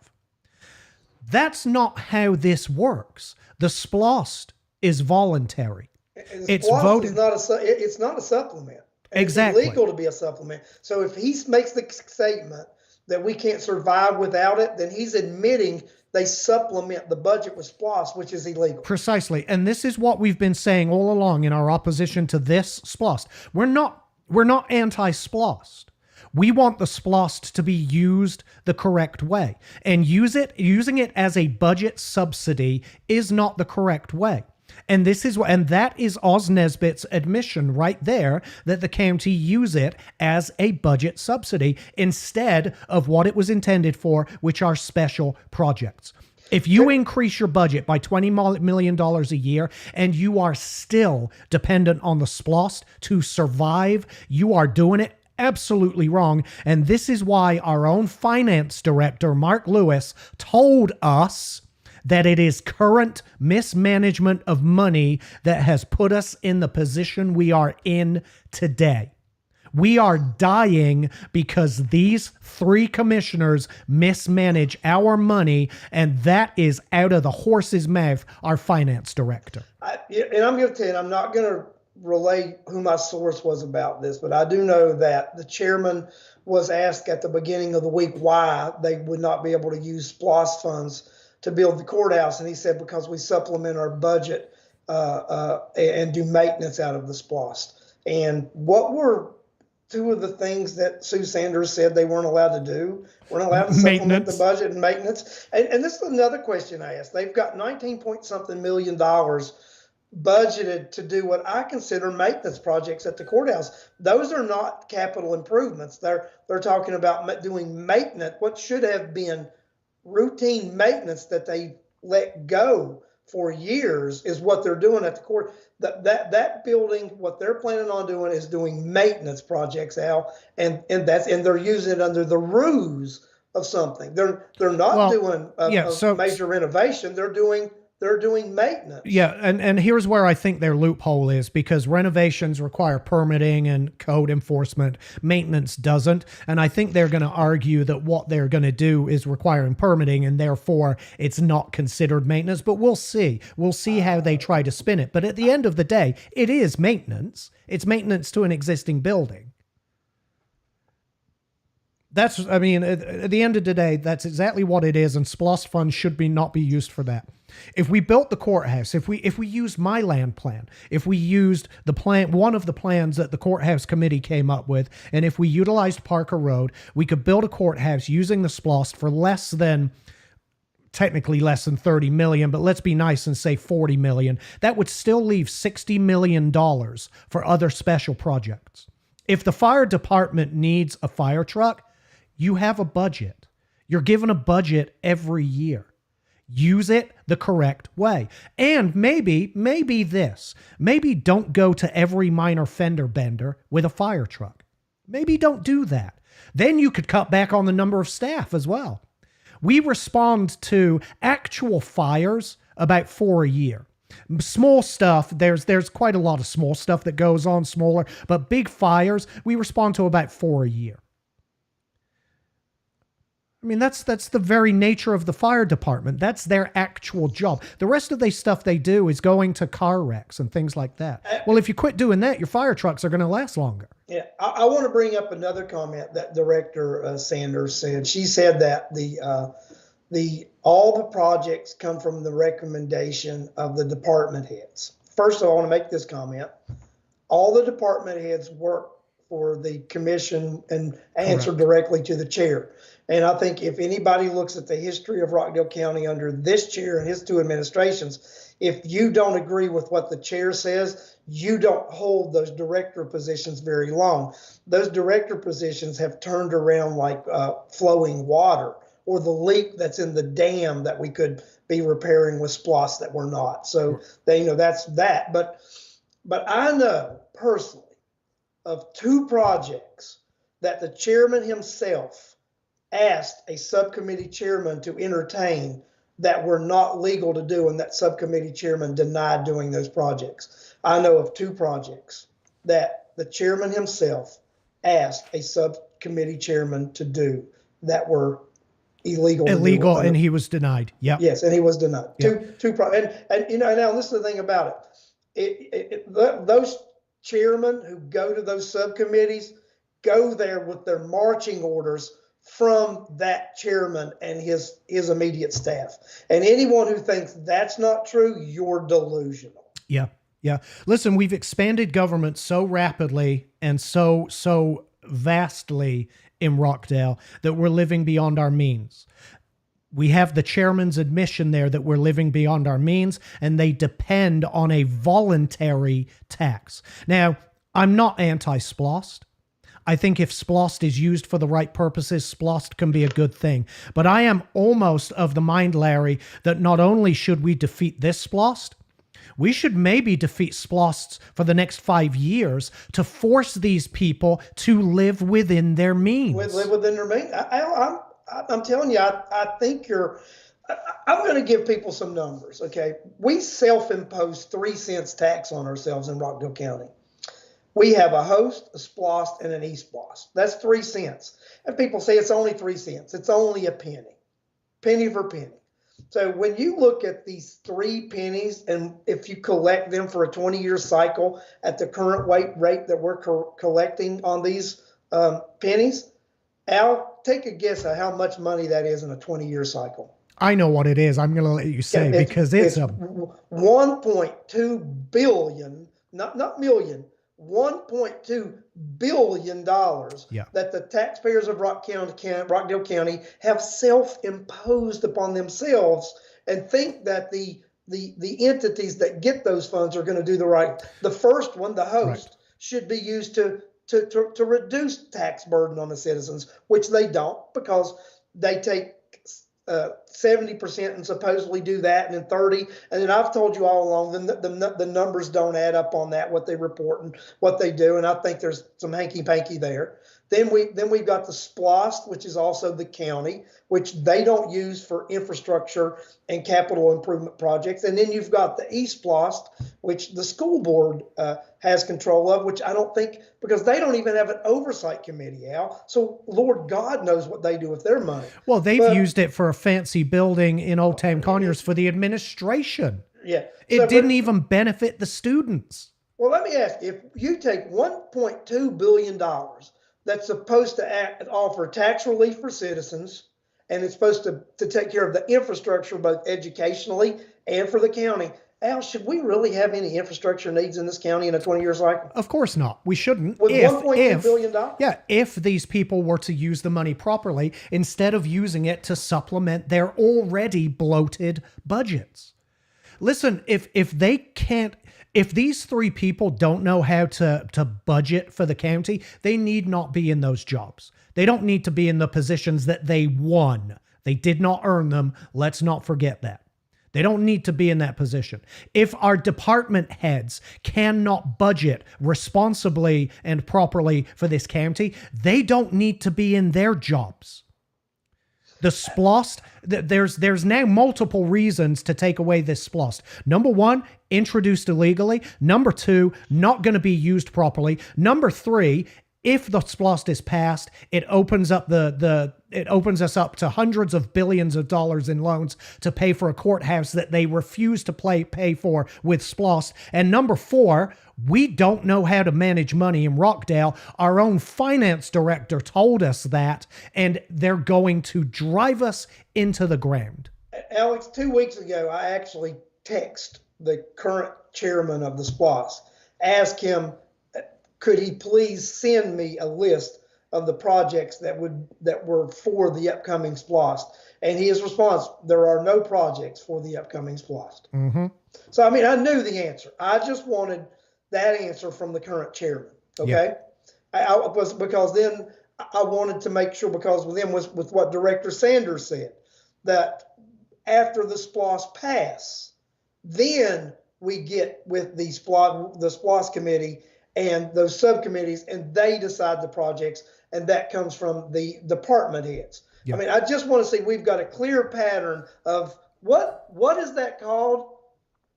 That's not how this works. The SPLOST is voluntary. And It's SPLOST voted. is it's not a supplement. And Exactly. It's illegal to be a supplement. So if he makes the statement that we can't survive without it, then he's admitting they supplement the budget with SPLOST, which is illegal. Precisely. And this is what we've been saying all along in our opposition to this SPLOST. We're not anti-SPLOST. We want the SPLOST to be used the correct way. And using it as a budget subsidy is not the correct way. And that is Oz Nesbitt's admission right there, that the county use it as a budget subsidy instead of what it was intended for, which are special projects. If you increase your budget by $20 million a year and you are still dependent on the SPLOST to survive, you are doing it absolutely wrong. And this is why our own finance director, Mark Lewis, told us that it is current mismanagement of money that has put us in the position we are in today. We are dying because these three commissioners mismanage our money, and that is out of the horse's mouth, our finance director. And I'm going to tell you, I'm not going to relay who my source was about this, but I do know that the chairman was asked at the beginning of the week why they would not be able to use SPLOST funds to build the courthouse. And he said, because we supplement our budget and do maintenance out of the SPLOST. And what were two of the things that Sue Sanders said they weren't allowed to do? We're not allowed to supplement the budget and maintenance. And this is another question I asked. They've got 19 point something million dollars budgeted to do what I consider maintenance projects at the courthouse. Those are not capital improvements. They're talking about doing maintenance, what should have been routine maintenance that they let go for years is what they're doing at the court. That building, what they're planning on doing is doing maintenance projects, Al, and they're using it under the ruse of something. They're not doing a major renovation. They're doing maintenance. Yeah, and here's where I think their loophole is, because renovations require permitting and code enforcement. Maintenance doesn't. And I think they're going to argue that what they're going to do is requiring permitting, and therefore it's not considered maintenance. But we'll see. We'll see how they try to spin it. But at the end of the day, it is maintenance. It's maintenance to an existing building. At the end of the day, that's exactly what it is, and SPLOST funds should not be used for that. If we built the courthouse, if we used my land plan, if we used the plan, one of the plans that the courthouse committee came up with, and if we utilized Parker Road, we could build a courthouse using the SPLOST for technically less than 30 million, but let's be nice and say 40 million. That would still leave $60 million for other special projects. If the fire department needs a fire truck, you have a budget. You're given a budget every year. Use it the correct way. And maybe don't go to every minor fender bender with a fire truck. Maybe don't do that. Then you could cut back on the number of staff as well. We respond to actual fires about 4 a year. Small stuff, there's quite a lot of small stuff that goes on, smaller, but big fires, we respond to about 4 a year. I mean, that's the very nature of the fire department. That's their actual job. The rest of the stuff they do is going to car wrecks and things like that. Well, if you quit doing that, your fire trucks are going to last longer. Yeah, I want to bring up another comment that Director Sanders said. She said that all the projects come from the recommendation of the department heads. First of all, I want to make this comment. All the department heads work for the commission and answer directly to the chair. And I think if anybody looks at the history of Rockdale County under this chair and his two administrations, if you don't agree with what the chair says, you don't hold those director positions very long. Those director positions have turned around like flowing water or the leak that's in the dam that we could be repairing with SPLOST that we're not. So they, that's that. But I know personally of 2 projects that the chairman himself asked a subcommittee chairman to entertain that were not legal to do, and that subcommittee chairman denied doing those projects. I know of 2 projects that the chairman himself asked a subcommittee chairman to do that were illegal. Illegal, and he was denied. Yeah. Yes, and he was denied. Yep. And now this is the thing about it. Those chairmen who go to those subcommittees go there with their marching orders from that chairman and his immediate staff. And anyone who thinks that's not true, you're delusional. Yeah. Yeah. Listen, we've expanded government so rapidly and so vastly in Rockdale that we're living beyond our means. We have the chairman's admission there that we're living beyond our means, and they depend on a voluntary tax. Now, I'm not anti-SPLOST. I think if SPLOST is used for the right purposes, SPLOST can be a good thing. But I am almost of the mind, Larry, that not only should we defeat this SPLOST, we should maybe defeat SPLOSTs for the next 5 years to force these people to live within their means. Live within their means. I'm telling you, I think I'm going to give people some numbers, okay? We self-imposed 3 cents tax on ourselves in Rockdale County. We have a host, a SPLOST, and an e-SPLOST. That's 3 cents. And people say it's only 3 cents. It's only a penny. Penny for penny. So when you look at these 3 pennies, and if you collect them for a 20-year cycle at the current rate that we're collecting on these pennies, Al, take a guess at how much money that is in a 20-year cycle. I know what it is. I'm going to let you say because it's a 1.2 billion, not million, $1.2 billion that the taxpayers of Rockdale County have self-imposed upon themselves, and think that the entities that get those funds are going to do the right. The first one, the host, should be used to reduce tax burden on the citizens, which they don't, because they take 70% and supposedly do that, and then 30. And then I've told you all along, the numbers don't add up on that, what they report and what they do. And I think there's some hanky-panky there. Then we've got the SPLOST, which is also the county, which they don't use for infrastructure and capital improvement projects. And then you've got the e-SPLOST, which the school board has control of, which I don't think, because they don't even have an oversight committee, Al. So Lord God knows what they do with their money. Well, they've used it for a fancy building in Old Town Conyers for the administration. Yeah. It didn't even benefit the students. Well, let me ask you, if you take $1.2 billion that's supposed to offer tax relief for citizens, and it's supposed to take care of the infrastructure, both educationally and for the county, Al, should we really have any infrastructure needs in this county in a 20-year cycle? Of course not. We shouldn't. With $1.2 billion? Yeah, if these people were to use the money properly, instead of using it to supplement their already bloated budgets. Listen, if these 3 people don't know how to budget for the county, they need not be in those jobs. They don't need to be in the positions that they won. They did not earn them. Let's not forget that. They don't need to be in that position. If our department heads cannot budget responsibly and properly for this county, they don't need to be in their jobs. The SPLOST, there's now multiple reasons to take away this SPLOST. Number 1, introduced illegally. Number 2, not going to be used properly. Number 3, if the SPLOST is passed, it opens up it opens us up to hundreds of billions of dollars in loans to pay for a courthouse that they refuse to pay for with SPLOST. And number 4, we don't know how to manage money in Rockdale. Our own finance director told us that, and they're going to drive us into the ground. Alex, 2 weeks ago, I actually texted the current chairman of the SPLOST, asked him, could he please send me a list of the projects that were for the upcoming SPLOST? And his response, there are no projects for the upcoming SPLOST. Mm-hmm. So, I mean, I knew the answer. I just wanted that answer from the current chairman, okay? Yeah. I was, because then I wanted to make sure, because with what Director Sanders said, that after the SPLOST pass, then we get with the SPLOST committee and those subcommittees, and they decide the projects, and that comes from the department heads. Yeah. I mean, I just want to see we've got a clear pattern of what is that called?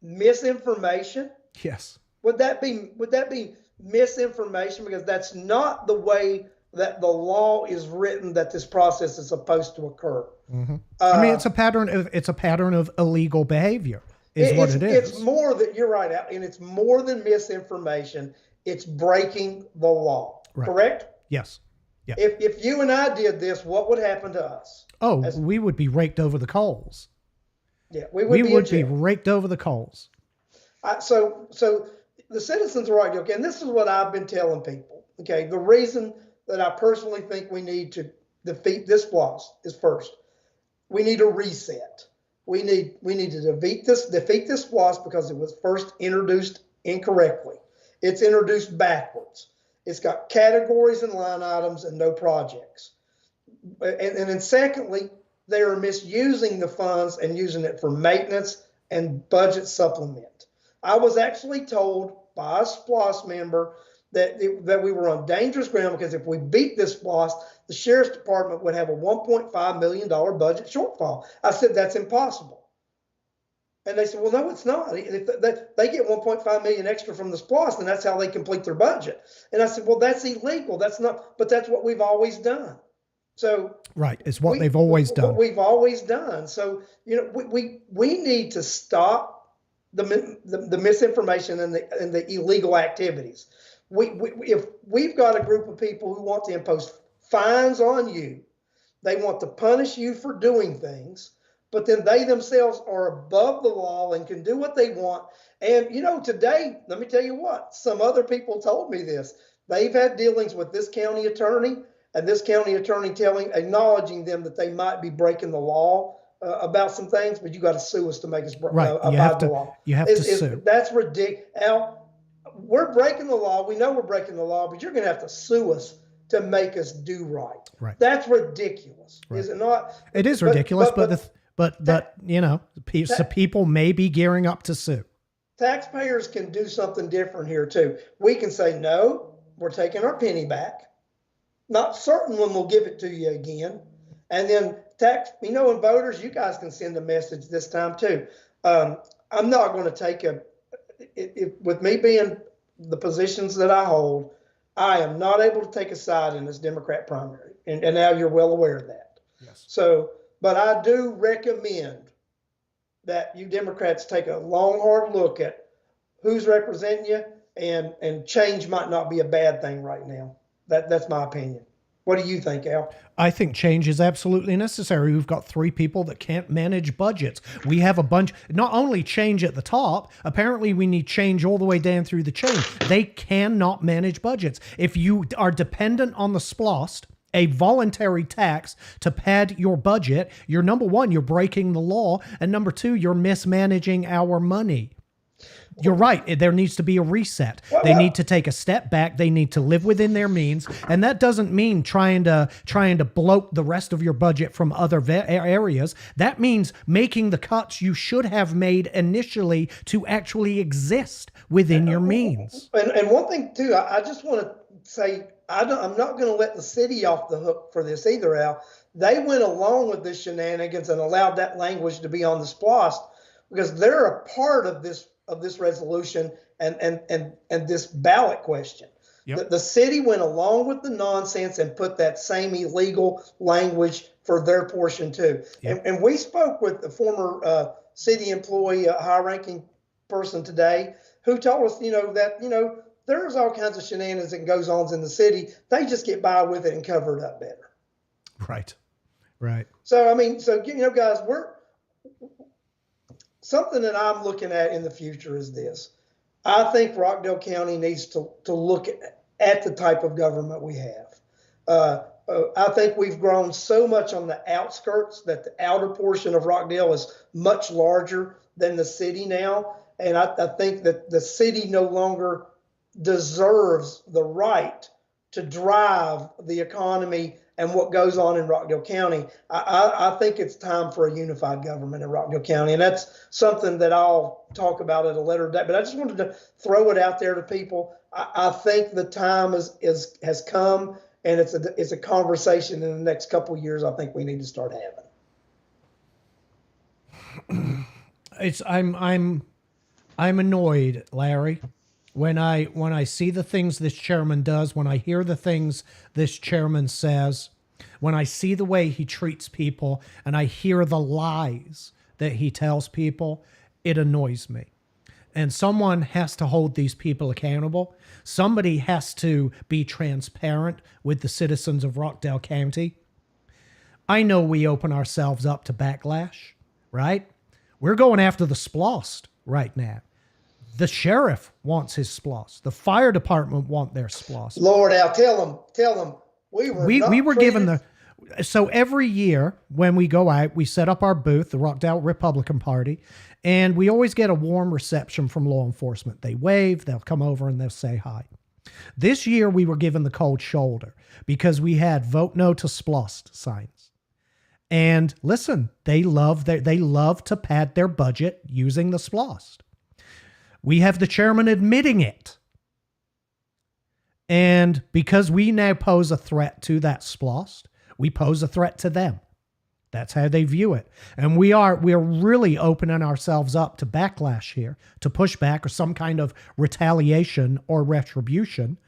Misinformation? Yes. Would that be misinformation? Because that's not the way that the law is written, that this process is supposed to occur. I mean, it's a pattern of illegal behavior is what it is. It's more that you're right, Al, and it's more than misinformation. It's breaking the law. Right. Correct? Yes. Yeah. If you and I did this, what would happen to us? Oh, we would be raked over the coals. Yeah, we We would would be be raked over the coals. So the citizens are right. Okay, and this is what I've been telling people. Okay, the reason that I personally think we need to defeat this SPLOST is, first, we need a reset. We need to defeat this SPLOST because it was first introduced incorrectly. It's introduced backwards. It's got categories and line items and no projects. And then secondly, they are misusing the funds and using it for maintenance and budget supplement. I was actually told by a SPLOST member that we were on dangerous ground, because if we beat this SPLOST, the sheriff's department would have a $1.5 million budget shortfall. I said, that's impossible. And they said, well, no, it's not. If they get 1.5 million extra from the SPLOST, and that's how they complete their budget. And I said, well, that's illegal. That's not, but that's what we've always done. So right, it's what they've always done. What we've always done. So we need to stop the misinformation and the illegal activities. If we've got a group of people who want to impose fines on you, they want to punish you for doing things, but then they themselves are above the law and can do what they want. And today, let me tell you what, some other people told me this. They've had dealings with this county attorney, and this county attorney acknowledging them that they might be breaking the law about some things, but you got to sue us to make us abide the law. You have to sue. That's ridiculous. Al, we're breaking the law. We know we're breaking the law, but you're going to have to sue us to make us do right. Right. That's ridiculous, right. Is it not? It is ridiculous, but people may be gearing up to sue. Taxpayers can do something different here too. We can say, no, we're taking our penny back. Not certain when we'll give it to you again. And then and voters, you guys can send a message this time too. I'm not going to take with me being the positions that I hold, I am not able to take a side in this Democrat primary. And now you're well aware of that. Yes. So, but I do recommend that you Democrats take a long, hard look at who's representing you, and change might not be a bad thing right now. That's my opinion. What do you think, Al? I think change is absolutely necessary. We've got 3 people that can't manage budgets. We have a bunch, not only change at the top, apparently we need change all the way down through the chain. They cannot manage budgets. If you are dependent on the SPLOST, a voluntary tax to pad your budget, you're, number one, you're breaking the law, and number 2, you're mismanaging our money. You're right. There needs to be a reset. They need to take a step back. They need to live within their means. And that doesn't mean trying to bloat the rest of your budget from other areas. That means making the cuts you should have made initially to actually exist within your means. And one thing too, I just want to say, I'm not going to let the city off the hook for this either, Al. They went along with this shenanigans and allowed that language to be on the SPLOST because they're a part of this resolution and this ballot question. Yep. The city went along with the nonsense and put that same illegal language for their portion too. Yep. And we spoke with the former city employee, high-ranking person today, who told us, that there's all kinds of shenanigans that goes on in the city. They just get by with it and cover it up better. Right. So guys, something that I'm looking at in the future is this. I think Rockdale County needs to look at the type of government we have. I think we've grown so much on the outskirts that the outer portion of Rockdale is much larger than the city now. And I think that the city no longer deserves the right to drive the economy and what goes on in Rockdale County. I think it's time for a unified government in Rockdale County, and that's something that I'll talk about at a later date. But I just wanted to throw it out there to people. I think the time has come, and it's a conversation in the next couple of years. I think we need to start having. I'm annoyed, Larry, when I see the things this chairman does, when I hear the things this chairman says, when I see the way he treats people, and I hear the lies that he tells people, it annoys me. And someone has to hold these people accountable. Somebody has to be transparent with the citizens of Rockdale County. I know we open ourselves up to backlash, right? We're going after the SPLOST right now. The sheriff wants his SPLOST. The fire department want their SPLOST. Lord, Al, tell them we were given the. So every year when we go out, we set up our booth, the Rockdale Republican Party, and we always get a warm reception from law enforcement. They wave, they'll come over and they'll say hi. This year we were given the cold shoulder because we had vote no to SPLOST signs. And listen, they love to pad their budget using the SPLOST. We have the chairman admitting it. And because we now pose a threat to that SPLOST, we pose a threat to them. That's how they view it. And we're really opening ourselves up to backlash here, to pushback or some kind of retaliation or retribution.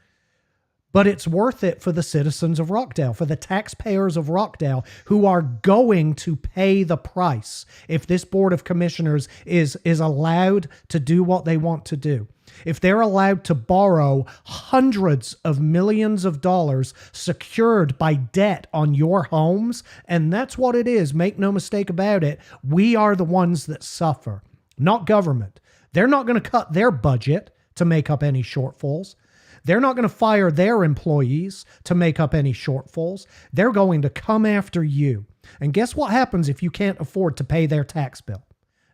But it's worth it for the citizens of Rockdale, for the taxpayers of Rockdale, who are going to pay the price if this Board of Commissioners is allowed to do what they want to do. If they're allowed to borrow hundreds of millions of dollars secured by debt on your homes, and that's what it is, make no mistake about it, we are the ones that suffer, not government. They're not going to cut their budget to make up any shortfalls. They're not going to fire their employees to make up any shortfalls. They're going to come after you. And guess what happens if you can't afford to pay their tax bill?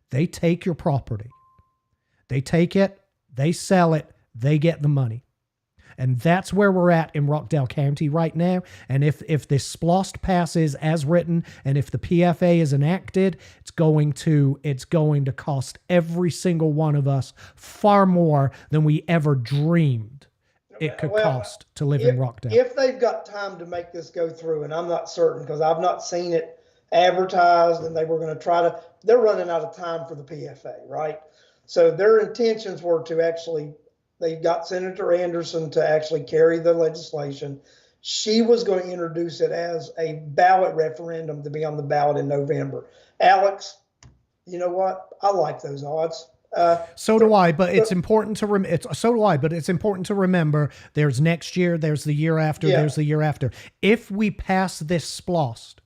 They take your property. They take it, they sell it, they get the money. And that's where we're at in Rockdale County right now. And if this SPLOST passes as written, and if the PFA is enacted, it's going to cost every single one of us far more than we ever dreamed it could cost to live in Rockdale. If they've got time to make this go through, and I'm not certain because I've not seen it advertised, and they were going to they're running out of time for the PFA, right? So their intentions were they got Senator Anderson to actually carry the legislation. She was going to introduce it as a ballot referendum to be on the ballot in November. Alex, you know what? I like those odds. So do I, but it's important to remember there's next year, there's the year after, there's the year after. If we pass this SPLOST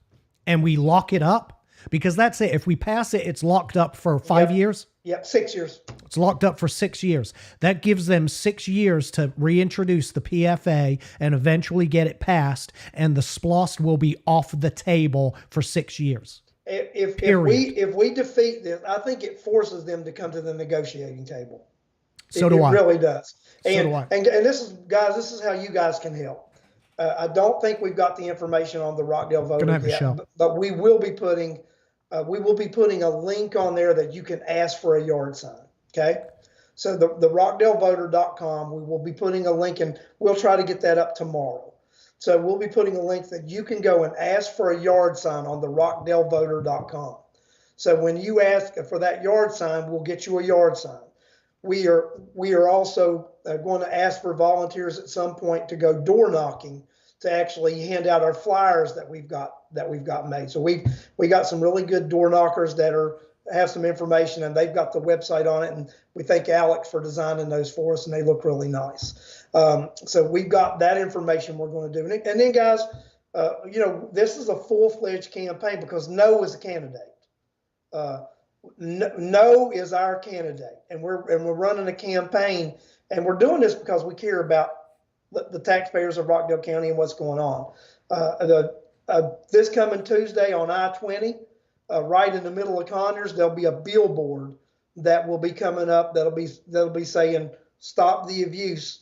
and we lock it up, because that's it. If we pass it, it's locked up for 5 years. Yep, 6 years. It's locked up for 6 years. That gives them 6 years to reintroduce the PFA and eventually get it passed, and the SPLOST will be off the table for 6 years. If we defeat this, I think it forces them to come to the negotiating table. So do I. It really does. So do I. And this is how you guys can help. I don't think we've got the information on the Rockdale voter yet, but we will be putting a link on there that you can ask for a yard sign. Okay. So the rockdalevoter.com, we will be putting a link, and we'll try to get that up tomorrow. So we'll be putting a link that you can go and ask for a yard sign on the rockdalevoter.com. So when you ask for that yard sign, we'll get you a yard sign. We are also going to ask for volunteers at some point to go door knocking to actually hand out our flyers that we've got made. So we got some really good door knockers that have some information, and they've got the website on it, and we thank Alex for designing those for us, and they look really nice. So we've got that information we're going to do. And then guys, this is a full-fledged campaign because no is a candidate. No is our candidate, and we're running a campaign, and we're doing this because we care about the taxpayers of Rockdale County and what's going on. This coming Tuesday on I-20, right in the middle of Conyers, there'll be a billboard that will be coming up that'll be saying "Stop the abuse,"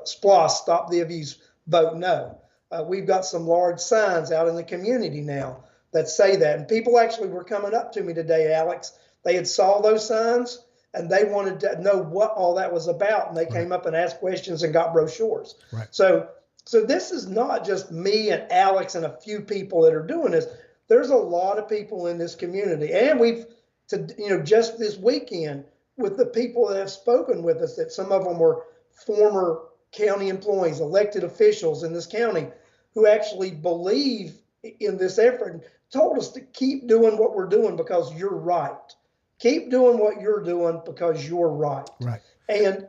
SPLOST, stop the abuse, vote no. We've got some large signs out in the community now that say that. And people actually were coming up to me today, Alex. They had saw those signs and they wanted to know what all that was about. And they came up and asked questions and got brochures. Right. So this is not just me and Alex and a few people that are doing this. There's a lot of people in this community. And just this weekend with the people that have spoken with us, that some of them were former county employees, elected officials in this county who actually believe in this effort and told us to keep doing what we're doing because you're right. Keep doing what you're doing because you're right. Right. And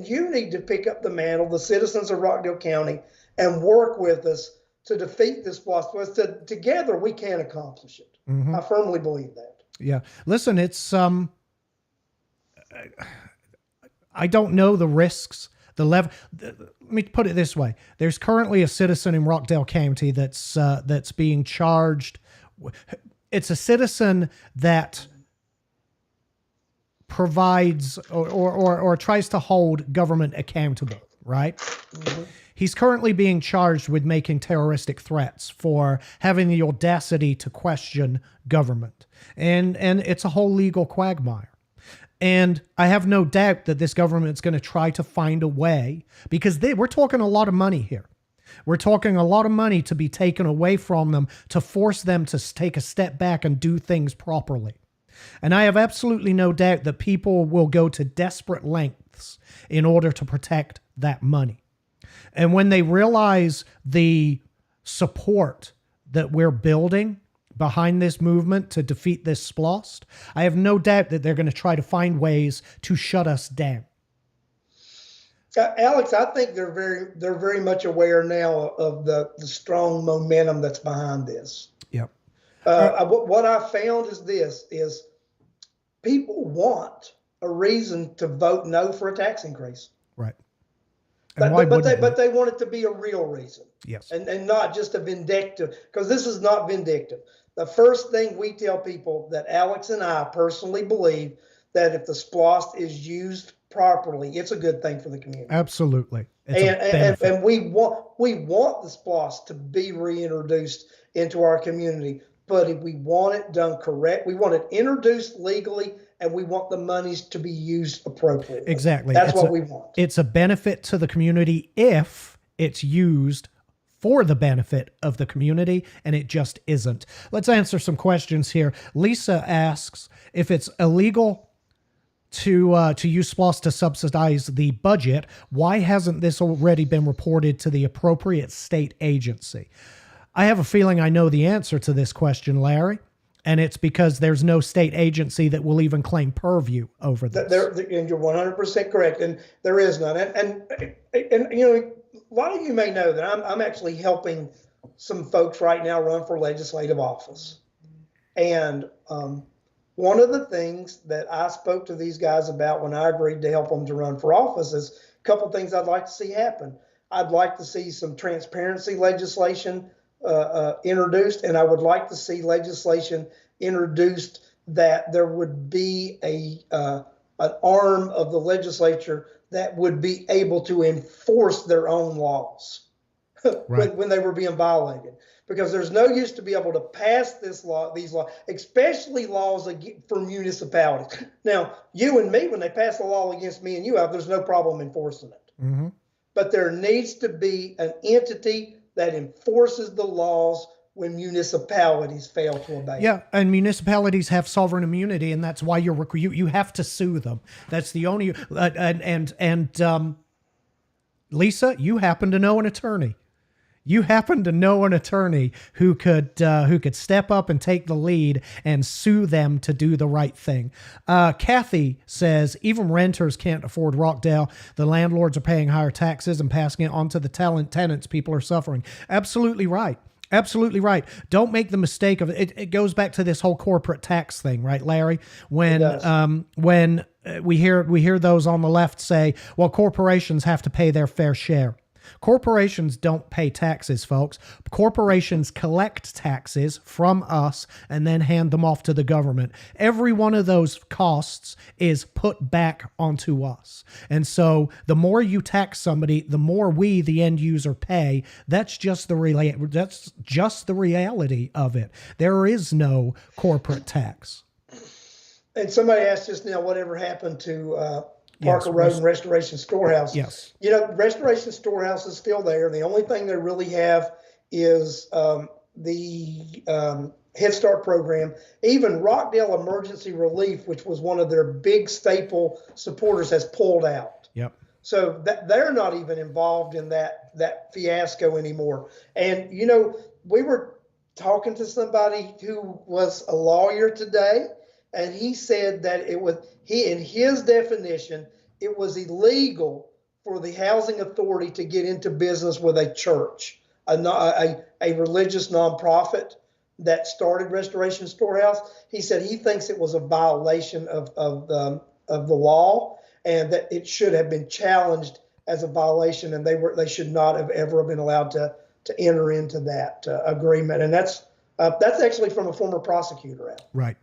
you need to pick up the mantle, the citizens of Rockdale County, and work with us to defeat this SPLOST. Together we can accomplish it. Mm-hmm. I firmly believe that. Yeah. Listen, it's I don't know the risks, the level. Let me put it this way: there's currently a citizen in Rockdale County that's being charged. It's a citizen that provides or tries to hold government accountable, right? Mm-hmm. He's currently being charged with making terroristic threats for having the audacity to question government. And it's a whole legal quagmire. And I have no doubt that this government's going to try to find a way, because we're talking a lot of money here. We're talking a lot of money to be taken away from them, to force them to take a step back and do things properly. And I have absolutely no doubt that people will go to desperate lengths in order to protect that money. And when they realize the support that we're building behind this movement to defeat this SPLOST, I have no doubt that they're going to try to find ways to shut us down. Alex, I think they're very much aware now of the strong momentum that's behind this. Yep. What I found is people want a reason to vote no for a tax increase. Right. But they want it to be a real reason. Yes. And not just a vindictive, because this is not vindictive. The first thing we tell people, that Alex and I personally believe, that if the SPLOST is used properly, it's a good thing for the community. Absolutely. And we want the SPLOST to be reintroduced into our community, but if we want it done correct, we want it introduced legally, and we want the monies to be used appropriately. Exactly. That's what we want. It's a benefit to the community if it's used for the benefit of the community, and it just isn't. Let's answer some questions here. Lisa asks if it's illegal to use SPLOST to subsidize the budget, why hasn't this already been reported to the appropriate state agency? I have a feeling I know the answer to this question, Larry, and it's because there's no state agency that will even claim purview over this. And you're 100% correct, and there is none. And a lot of you may know that I'm actually helping some folks right now run for legislative office. And one of the things that I spoke to these guys about when I agreed to help them to run for office is a couple things I'd like to see happen. I'd like to see some transparency legislation introduced, and I would like to see legislation introduced that there would be an arm of the legislature that would be able to enforce their own laws right. when they were being violated. Because there's no use to be able to pass these laws, especially laws for municipalities. Now, you and me, when they pass a law against me and you, there's no problem enforcing it. Mm-hmm. But there needs to be an entity that enforces the laws when municipalities fail to obey. Yeah, and municipalities have sovereign immunity, and that's why you have to sue them. That's the only Lisa, you happen to know an attorney. You happen to know an attorney who could step up and take the lead and sue them to do the right thing. Kathy says, even renters can't afford Rockdale. The landlords are paying higher taxes and passing it on to the tenants. People are suffering. Absolutely right. Absolutely right. Don't make the mistake of it. It goes back to this whole corporate tax thing, right, Larry? When we hear those on the left say, well, corporations have to pay their fair share. Corporations don't pay taxes, folks. Corporations collect taxes from us and then hand them off to the government. Every one of those costs is put back onto us. And so the more you tax somebody, the more we, the end user, pay. That's just the reality of it. There is no corporate tax. And somebody asked just now, whatever happened to Parker Road and Restoration Storehouse? Yes. You know, Restoration Storehouse is still there. The only thing they really have is the Head Start program. Even Rockdale Emergency Relief, which was one of their big staple supporters, has pulled out. Yep. So they're not even involved in that fiasco anymore. And, you know, we were talking to somebody who was a lawyer today, and he said that in his definition, it was illegal for the housing authority to get into business with a church, a religious nonprofit that started Restoration Storehouse. He said he thinks it was a violation of the law, and that it should have been challenged as a violation, and they should not have ever been allowed to enter into that agreement. And that's actually from a former prosecutor. Right.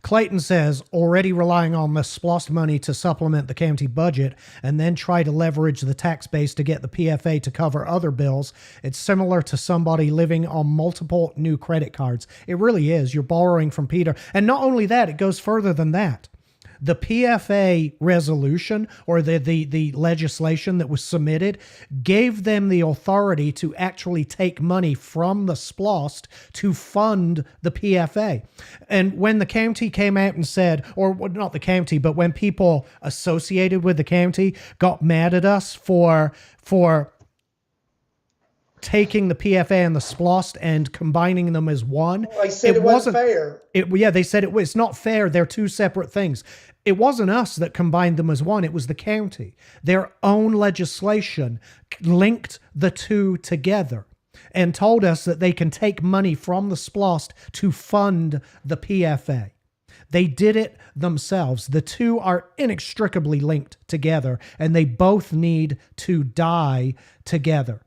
Clayton says, already relying on the SPLOST money to supplement the county budget and then try to leverage the tax base to get the PFA to cover other bills. It's similar to somebody living on multiple new credit cards. It really is. You're borrowing from Peter. And not only that, it goes further than that. The PFA resolution, or the legislation that was submitted, gave them the authority to actually take money from the SPLOST to fund the PFA. And when the county came out and said, or not the county, but when people associated with the county got mad at us for taking the PFA and the SPLOST and combining them as one. They said it wasn't fair. They said it's not fair. They're two separate things. It wasn't us that combined them as one. It was the county. Their own legislation linked the two together and told us that they can take money from the SPLOST to fund the PFA. They did it themselves. The two are inextricably linked together, and they both need to die together.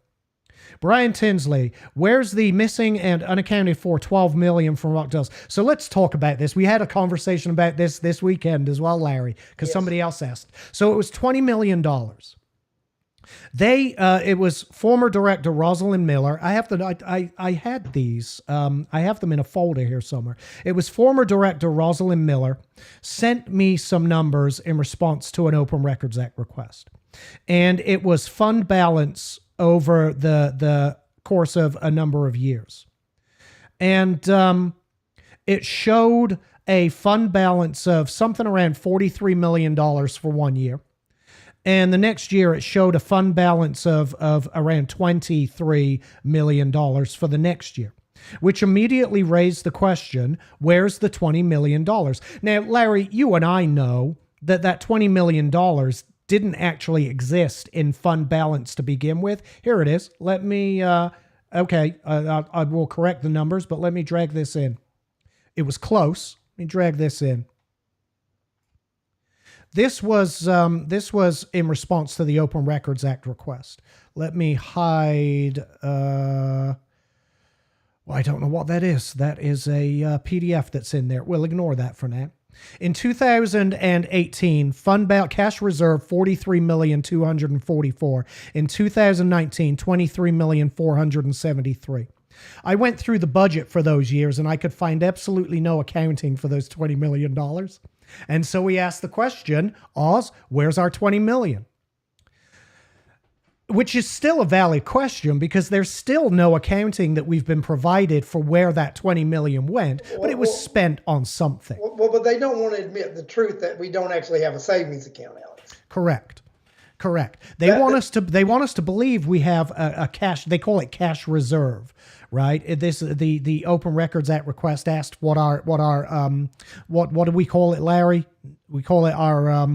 Brian Tinsley, where's the missing and unaccounted for $12 million from Rockdale's? So let's talk about this. We had a conversation about this weekend as well, Larry, because somebody else asked. So it was $20 million. It was former director Rosalind Miller. I had these. I have them in a folder here somewhere. It was former director Rosalind Miller sent me some numbers in response to an Open Records Act request. And it was fund balance over the course of a number of years. And it showed a fund balance of something around $43 million for 1 year. And the next year it showed a fund balance of around $23 million for the next year, which immediately raised the question, where's the $20 million? Now, Larry, you and I know that $20 million didn't actually exist in fund balance to begin with. Here it is. Let me, I will correct the numbers, but let me drag this in. It was close. Let me drag this in. This was in response to the Open Records Act request. Let me hide, I don't know what that is. That is a PDF that's in there. We'll ignore that for now. In 2018, fund cash reserve $43,244,000. In 2019, $23,473,000. I went through the budget for those years and I could find absolutely no accounting for those $20 million. And so we asked the question, Oz, where's our $20 million? Which is still a valid question because there's still no accounting that we've been provided for where that $20 million went, but it was spent on something. Well, but they don't want to admit the truth that we don't actually have a savings account, Alex. Correct. They want us to believe we have a cash. They call it cash reserve, right? The Open Records Act request asked what do we call it, Larry? We call it our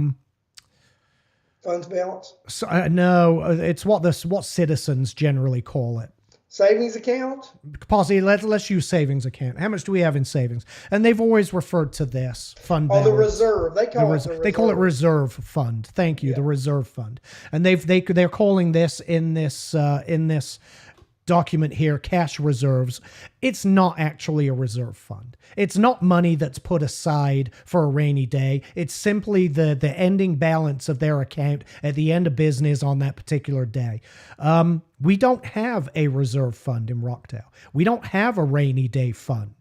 funds balance. So, no, it's what citizens generally call it. Savings account? Policy, let's use savings account. How much do we have in savings? And they've always referred to this fund Oh, the balance. reserve. They call it the reserve. They call it reserve fund. Thank you, the reserve fund. And they're calling this in this document here cash reserves. It's not actually a reserve fund. It's not money that's put aside for a rainy day. It's simply the ending balance of their account at the end of business on that particular day. We don't have a reserve fund in Rockdale. We don't have a rainy day fund.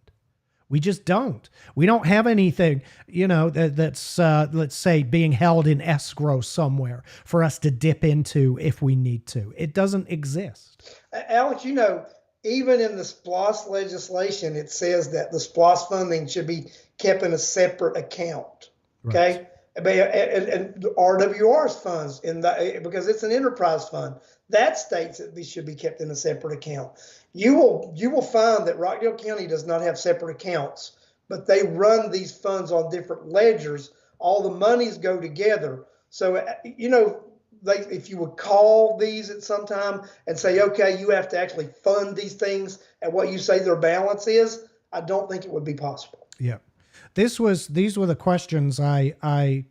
We just don't. We don't have anything, that's, let's say, being held in escrow somewhere for us to dip into if we need to. It doesn't exist. Alex, even in the SPLOST legislation, it says that the SPLOST funding should be kept in a separate account. Okay. Right. And RWR's funds because it's an enterprise fund that states that these should be kept in a separate account. You will find that Rockdale County does not have separate accounts, but they run these funds on different ledgers. All the monies go together. So, if you would call these at some time and say, okay, you have to actually fund these things at what you say their balance is, I don't think it would be possible. Yeah. These were the questions I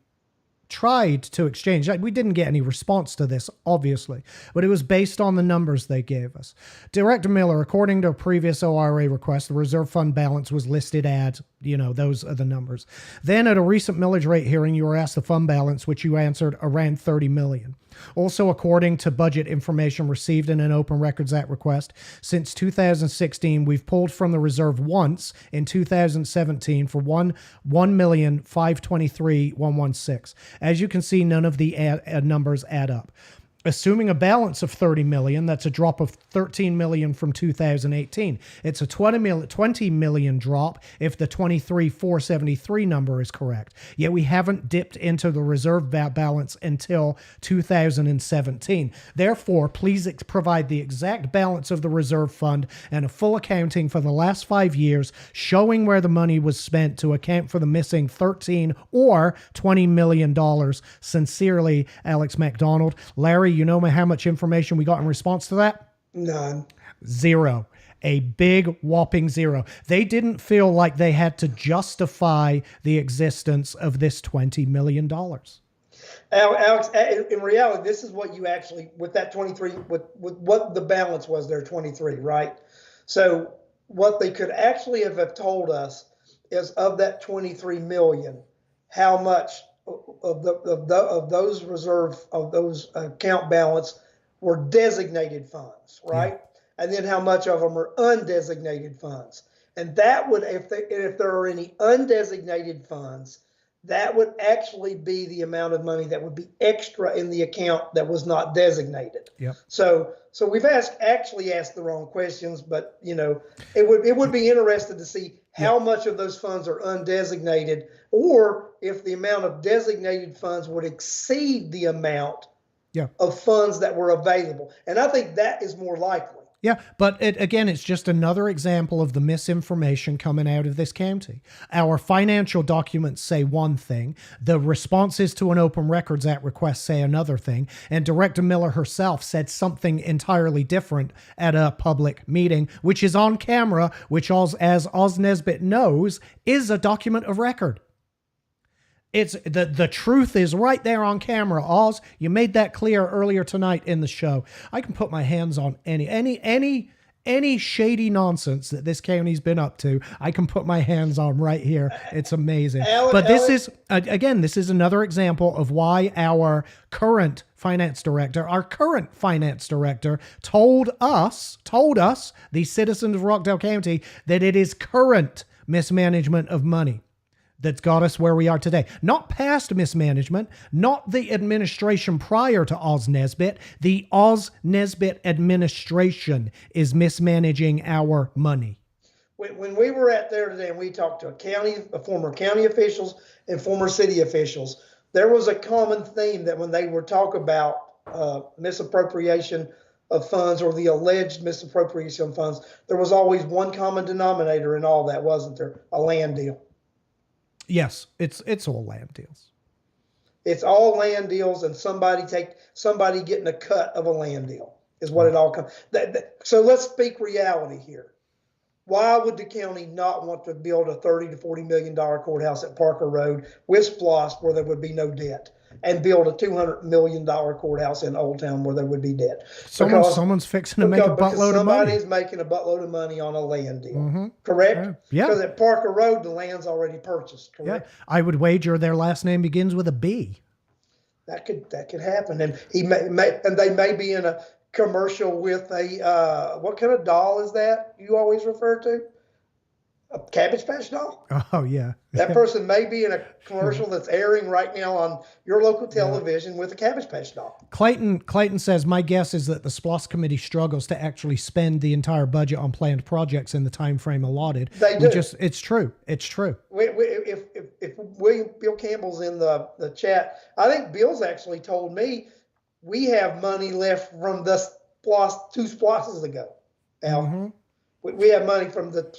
tried to exchange. We didn't get any response to this, obviously, but it was based on the numbers they gave us. Director Miller, according to a previous ORA request, the reserve fund balance was listed at, those are the numbers. Then at a recent millage rate hearing, you were asked the fund balance, which you answered around $30 million. Also, according to budget information received in an Open Records Act request, since 2016, we've pulled from the reserve once in 2017 for $1,523,116. As you can see, none of the numbers add up. Assuming a balance of $30 million, that's a drop of $13 million from 2018. It's a $20 million drop if the 23,473 number is correct. Yet we haven't dipped into the reserve balance until 2017. Therefore, please provide the exact balance of the reserve fund and a full accounting for the last 5 years, showing where the money was spent to account for the missing $13 or $20 million. Sincerely, Alex MacDonald. Larry, you know how much information we got in response to that? None. Zero. A big whopping zero. They didn't feel like they had to justify the existence of this $20 million. Alex, in reality, this is what you actually, with that 23, with what the balance was there, 23, right? So what they could actually have told us is of that 23 million, how much of those account balance were designated funds, right? Yeah. And then how much of them are undesignated funds. And that would, if there are any undesignated funds, that would actually be the amount of money that would be extra in the account that was not designated. Yep. So we've actually asked the wrong questions, but it would be interesting to see how much of those funds are undesignated, or if the amount of designated funds would exceed the amount of funds that were available. And I think that is more likely. Yeah, but it's just another example of the misinformation coming out of this county. Our financial documents say one thing, the responses to an Open Records Act request say another thing, and Director Miller herself said something entirely different at a public meeting, which is on camera, which, as Oz Nesbitt knows, is a document of record. It's the truth is right there on camera. Oz, you made that clear earlier tonight in the show. I can put my hands on any shady nonsense that this county's been up to. I can put my hands on right here. It's amazing. But this is another example of why our current finance director told us, the citizens of Rockdale County, that it is current mismanagement of money that's got us where we are today. Not past mismanagement, not the administration prior to Oz Nesbitt. The Oz Nesbitt administration is mismanaging our money. When we were out there today and we talked to former county officials and former city officials, there was a common theme that when they were talking about misappropriation of funds or the alleged misappropriation of funds, there was always one common denominator in all that, wasn't there? A land deal. Yes, it's all land deals. It's all land deals and somebody getting a cut of a land deal. is what it all comes. So let's speak reality here. Why would the county not want to build a $30 to $40 million courthouse at Parker Road with SPLOST where there would be no debt, and build a $200 million courthouse in Old Town where there would be debt? Someone's fixing to make a buttload of money. Somebody's making a buttload of money on a land deal, correct? Yeah. Because at Parker Road, the land's already purchased, correct? Yeah, I would wager their last name begins with a B. That could happen, and they may be in a commercial with a what kind of doll is that you always refer to? A Cabbage Patch doll? Oh yeah. That person may be in a commercial that's airing right now on your local television with a Cabbage Patch doll. Clayton says, my guess is that the SPLOST committee struggles to actually spend the entire budget on planned projects in the time frame allotted. They do. It's true. It's true. If Bill Campbell's in the chat, I think Bill's actually told me we have money left from the SPLOST, 2 SPLOSTs ago. Al, we have money from the.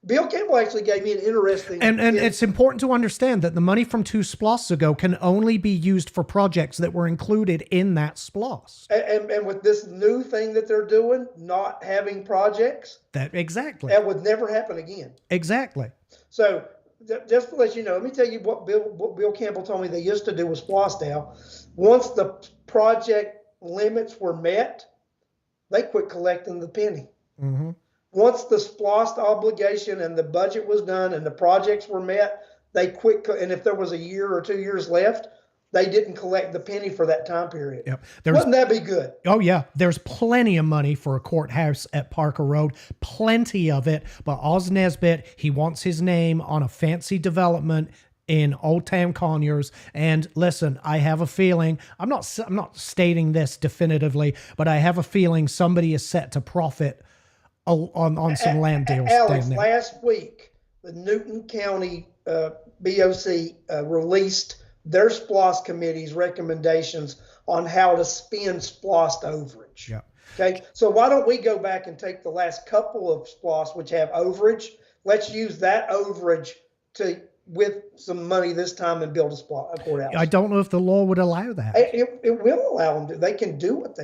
Bill Campbell actually gave me an interesting. And it's important to understand that the money from 2 SPLOSTs ago can only be used for projects that were included in that SPLOST. And with this new thing that they're doing, not having projects, That would never happen again. Exactly. So just to let you know, let me tell you what Bill Campbell told me they used to do with SPLOST now. Once the project limits were met, they quit collecting the penny. Once the SPLOST obligation and the budget was done and the projects were met, they quit. And if there was a year or 2 years left, they didn't collect the penny for that time period. Yep. Wouldn't that be good? Oh, yeah. There's plenty of money for a courthouse at Parker Road. Plenty of it. But Oz Nesbitt, he wants his name on a fancy development in Old Town Conyers. And listen, I have a feeling, I'm not stating this definitively, but I have a feeling somebody is set to profit on some land deals. Alex, last week, the Newton County BOC released their SPLOST committee's recommendations on how to spend SPLOST overage. Yeah. Okay, so why don't we go back and take the last couple of SPLOST which have overage? Let's use that overage with some money this time and build a courthouse. I don't know if the law would allow that. It will allow them to. They can do what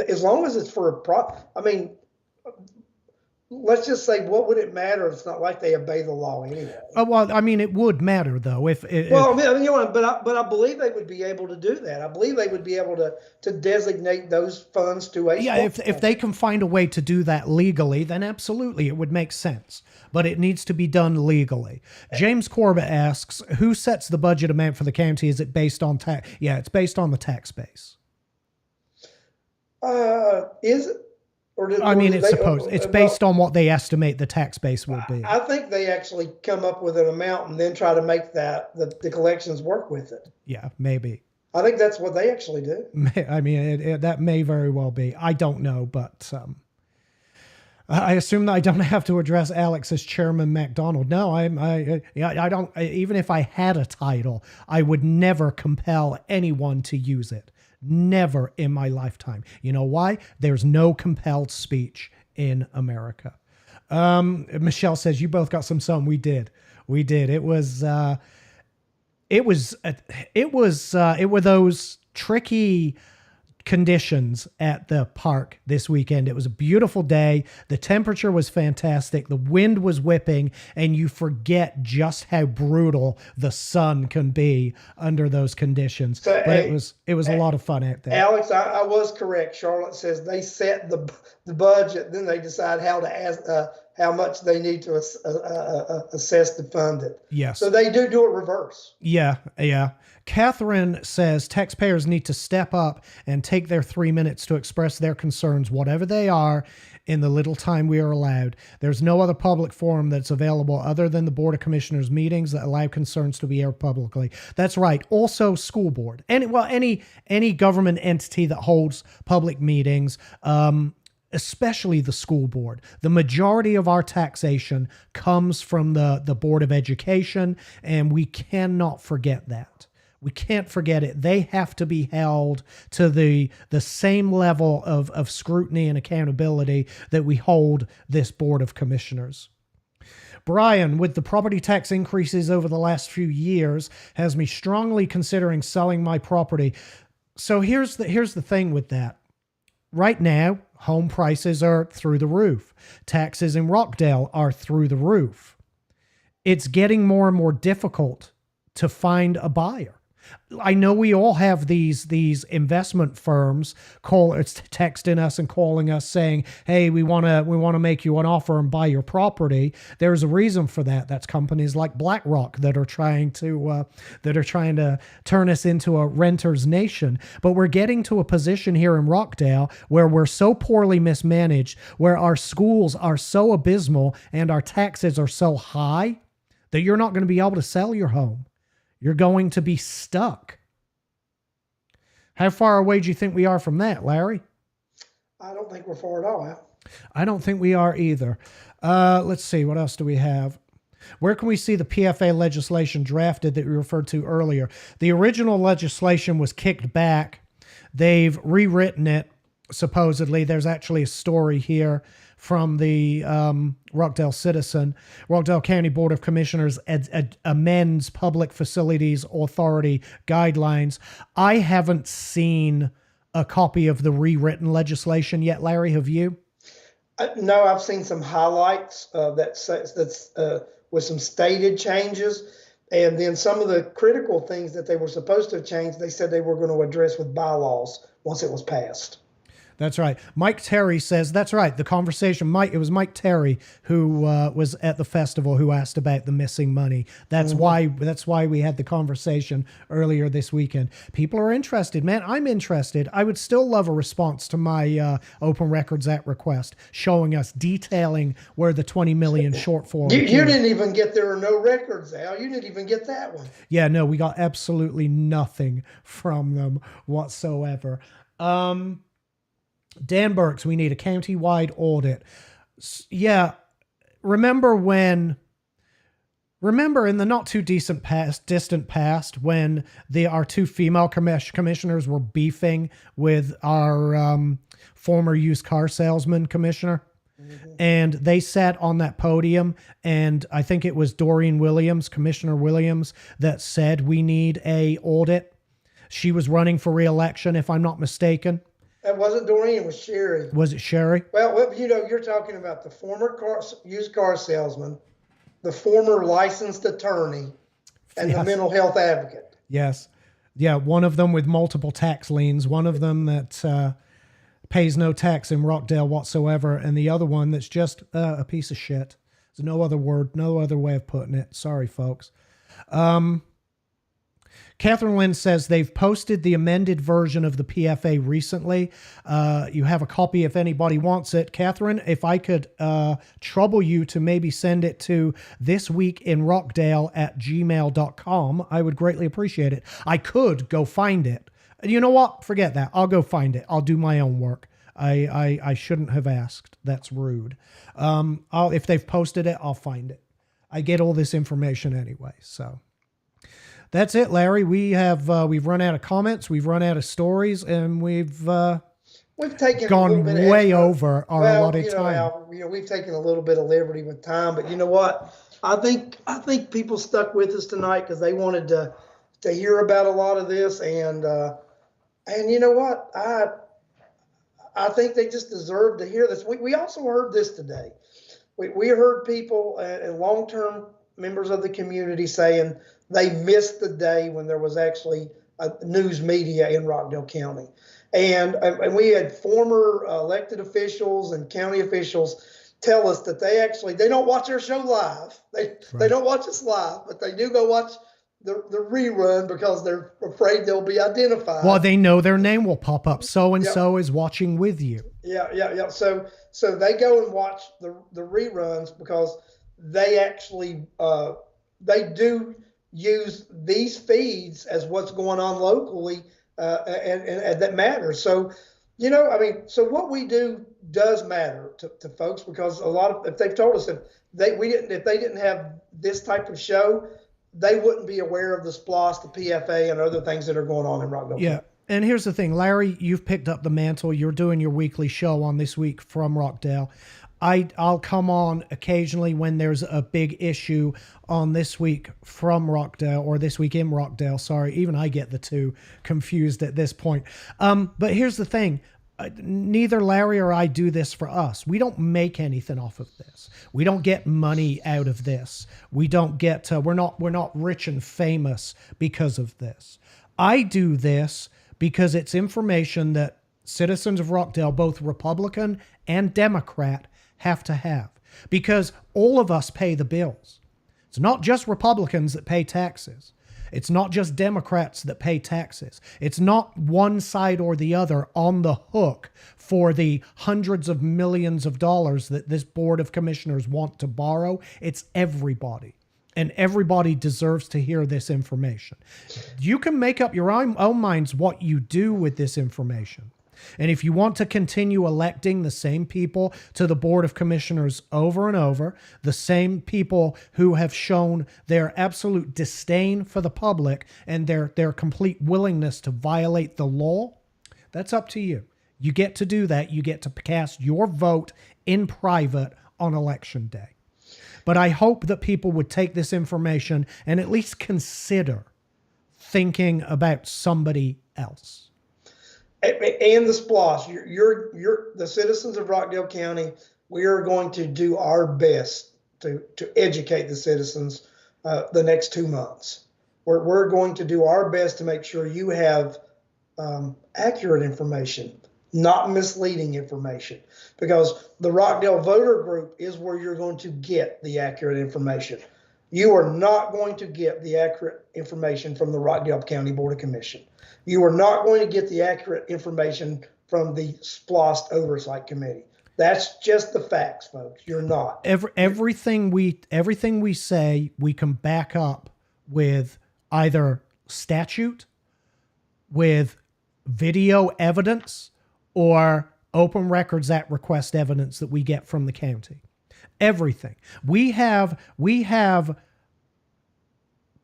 as long as it's for I mean, let's just say, what would it matter if it's not like they obey the law anyway? Well, I mean, it would matter though but I believe they would be able to do that. I believe they would be able to designate those funds to a. Yeah, if they can find a way to do that legally, then absolutely it would make sense. But it needs to be done legally. James Corbett asks, who sets the budget amount for the county? Is it based on tax? Yeah, it's based on the tax base. Is it? It's based on what they estimate the tax base will be. I think they actually come up with an amount and then try to make the collections work with it. Yeah, maybe. I think that's what they actually do. I mean, that may very well be. I don't know, but I assume that I don't have to address Alex as Chairman McDonald. No, I don't. Even if I had a title, I would never compel anyone to use it. Never in my lifetime. You know why? There's no compelled speech in America. Michelle says, you both got some sun. We did. It were those tricky conditions at the park this weekend. It was a beautiful day. The temperature was fantastic. The wind was whipping, and you forget just how brutal the sun can be under those conditions. But it was a lot of fun out there. Alex, I was correct. Charlotte says they set the budget, then they decide how much they need to assess to fund it. Yes. So they do it reverse. Yeah. Catherine says taxpayers need to step up and take their 3 minutes to express their concerns, whatever they are, in the little time we are allowed. There's no other public forum that's available other than the Board of Commissioners meetings that allow concerns to be aired publicly. That's right. Also, school board. Any government entity that holds public meetings, especially the school board. The majority of our taxation comes from the Board of Education, and we cannot forget that. We can't forget it. They have to be held to the same level of scrutiny and accountability that we hold this Board of Commissioners. Brian, with the property tax increases over the last few years, has me strongly considering selling my property. So here's the thing with that. right now, home prices are through the roof. Taxes in Rockdale are through the roof. It's getting more and more difficult to find a buyer. I know we all have these investment firms texting us and calling us saying, "Hey, we want to make you an offer and buy your property." There's a reason for that. That's companies like BlackRock that are trying to turn us into a renter's nation. But we're getting to a position here in Rockdale where we're so poorly mismanaged, where our schools are so abysmal and our taxes are so high that you're not going to be able to sell your home. You're going to be stuck. How far away do you think we are from that, Larry? I don't think we're far at all, Al. I don't think we are either. Let's see. What else do we have? Where can we see the PFA legislation drafted that we referred to earlier? The original legislation was kicked back. They've rewritten it, supposedly. There's actually a story here from the Rockdale Citizen. Rockdale County Board of Commissioners amends Public Facilities Authority guidelines. I haven't seen a copy of the rewritten legislation yet. Larry, have you? No, I've seen some highlights that's with some stated changes. And then some of the critical things that they were supposed to have changed, they said they were going to address with bylaws once it was passed. That's right. Mike Terry says, that's right. The conversation, it was Mike Terry who was at the festival who asked about the missing money. That's why we had the conversation earlier this weekend. People are interested, man. I'm interested. I would still love a response to my Open Records Act request showing us, detailing where the 20 million shortfall. You didn't even get There Are No Records, Al. You didn't even get that one. Yeah, no, we got absolutely nothing from them whatsoever. Dan Burks, we need a county-wide audit. Yeah, remember in the not too distant past when our two female commissioners were beefing with our former used car salesman commissioner? Mm-hmm. And they sat on that podium, and I think it was Commissioner Williams, that said we need a audit. She was running for re-election, if I'm not mistaken. That wasn't Doreen, it was Sherry. Was it Sherry? Well, you're talking about the former used car salesman, the former licensed attorney, and the mental health advocate. Yes. Yeah, one of them with multiple tax liens, one of them that pays no tax in Rockdale whatsoever, and the other one that's just a piece of shit. There's no other way of putting it. Sorry, folks. Catherine Lynn says they've posted the amended version of the PFA recently. You have a copy if anybody wants it. Catherine, if I could trouble you to maybe send it to thisweekinrockdale@gmail.com, I would greatly appreciate it. I could go find it. You know what? Forget that. I'll go find it. I'll do my own work. I shouldn't have asked. That's rude. If they've posted it, I'll find it. I get all this information anyway, so... That's it, Larry. We've run out of comments, we've run out of stories, and we've taken gone way over our allotted time. Al, we've taken a little bit of liberty with time, but you know what? I think people stuck with us tonight because they wanted to hear about a lot of this, and you know what? I think they just deserve to hear this. We also heard this today. We heard people and long-term members of the community saying they missed the day when there was actually a news media in Rockdale County. And we had former elected officials and county officials tell us that they don't watch our show live. They don't watch us live, but they do go watch the rerun because they're afraid they'll be identified. Well, they know their name will pop up. So-and-so is watching with you. Yeah. So they go and watch the reruns because they actually, they do use these feeds as what's going on locally, and that matters. So, so what we do does matter to folks because if they've told us if they didn't have this type of show, they wouldn't be aware of the SPLOST, the PFA, and other things that are going on in Rockdale. Yeah. And here's the thing, Larry, you've picked up the mantle. You're doing your weekly show on This Week from Rockdale. I'll come on occasionally when there's a big issue on This Week from Rockdale or This Week in Rockdale. Sorry, even I get the two confused at this point. But here's the thing. neither Larry or I do this for us. We don't make anything off of this. We don't get money out of this. We don't get, we're not rich and famous because of this. I do this because it's information that citizens of Rockdale, both Republican and Democrat, have to have. Because all of us pay the bills. It's not just Republicans that pay taxes. It's not just Democrats that pay taxes. It's not one side or the other on the hook for the hundreds of millions of dollars that this Board of Commissioners want to borrow. It's everybody. And everybody deserves to hear this information. You can make up your own minds what you do with this information. And if you want to continue electing the same people to the Board of Commissioners over and over, the same people who have shown their absolute disdain for the public and their complete willingness to violate the law, that's up to you. You get to do that. You get to cast your vote in private on Election Day. But I hope that people would take this information and at least consider thinking about somebody else. And the SPLOST, you're the citizens of Rockdale County. We are going to do our best to educate the citizens the next 2 months. We're going to do our best to make sure you have accurate information, not misleading information, because the Rockdale voter group is where you're going to get the accurate information. You are not going to get the accurate information from the Rockdale County Board of Commission. You are not going to get the accurate information from the SPLOST Oversight Committee. That's just the facts, folks. You're not. Everything we say, we can back up with either statute, with video evidence, or Open Records Act request evidence that we get from the county. Everything. We have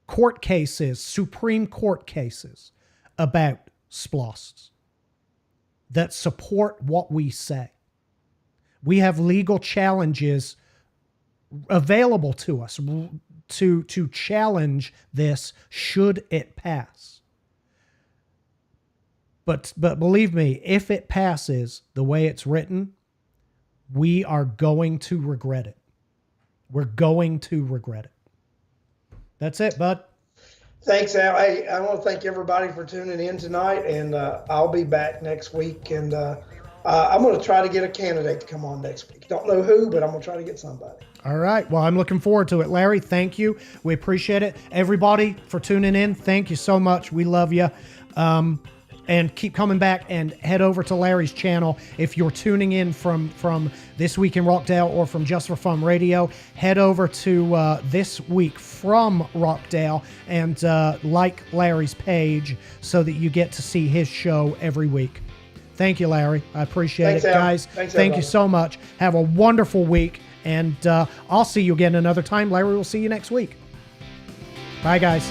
court cases, Supreme Court cases about SPLOSTs that support what we say. We have legal challenges available to us to challenge this should it pass. But believe me, if it passes the way it's written, we are going to regret it. We're going to regret it. That's it, bud. Thanks, Al. Hey, I want to thank everybody for tuning in tonight, and I'll be back next week. And I'm going to try to get a candidate to come on next week. Don't know who, but I'm going to try to get somebody. All right. Well, I'm looking forward to it. Larry, thank you. We appreciate it. Everybody for tuning in, thank you so much. We love you. And keep coming back and head over to Larry's channel. If you're tuning in from This Week in Rockdale or from Just for Fun Radio, head over to This Week from Rockdale and like Larry's page so that you get to see his show every week. Thank you, Larry. I appreciate Thanks, it, Al. guys. Thanks, Thank you everybody. so much. Have a wonderful week, and I'll see you again another time. Larry will see you next week. Bye, guys.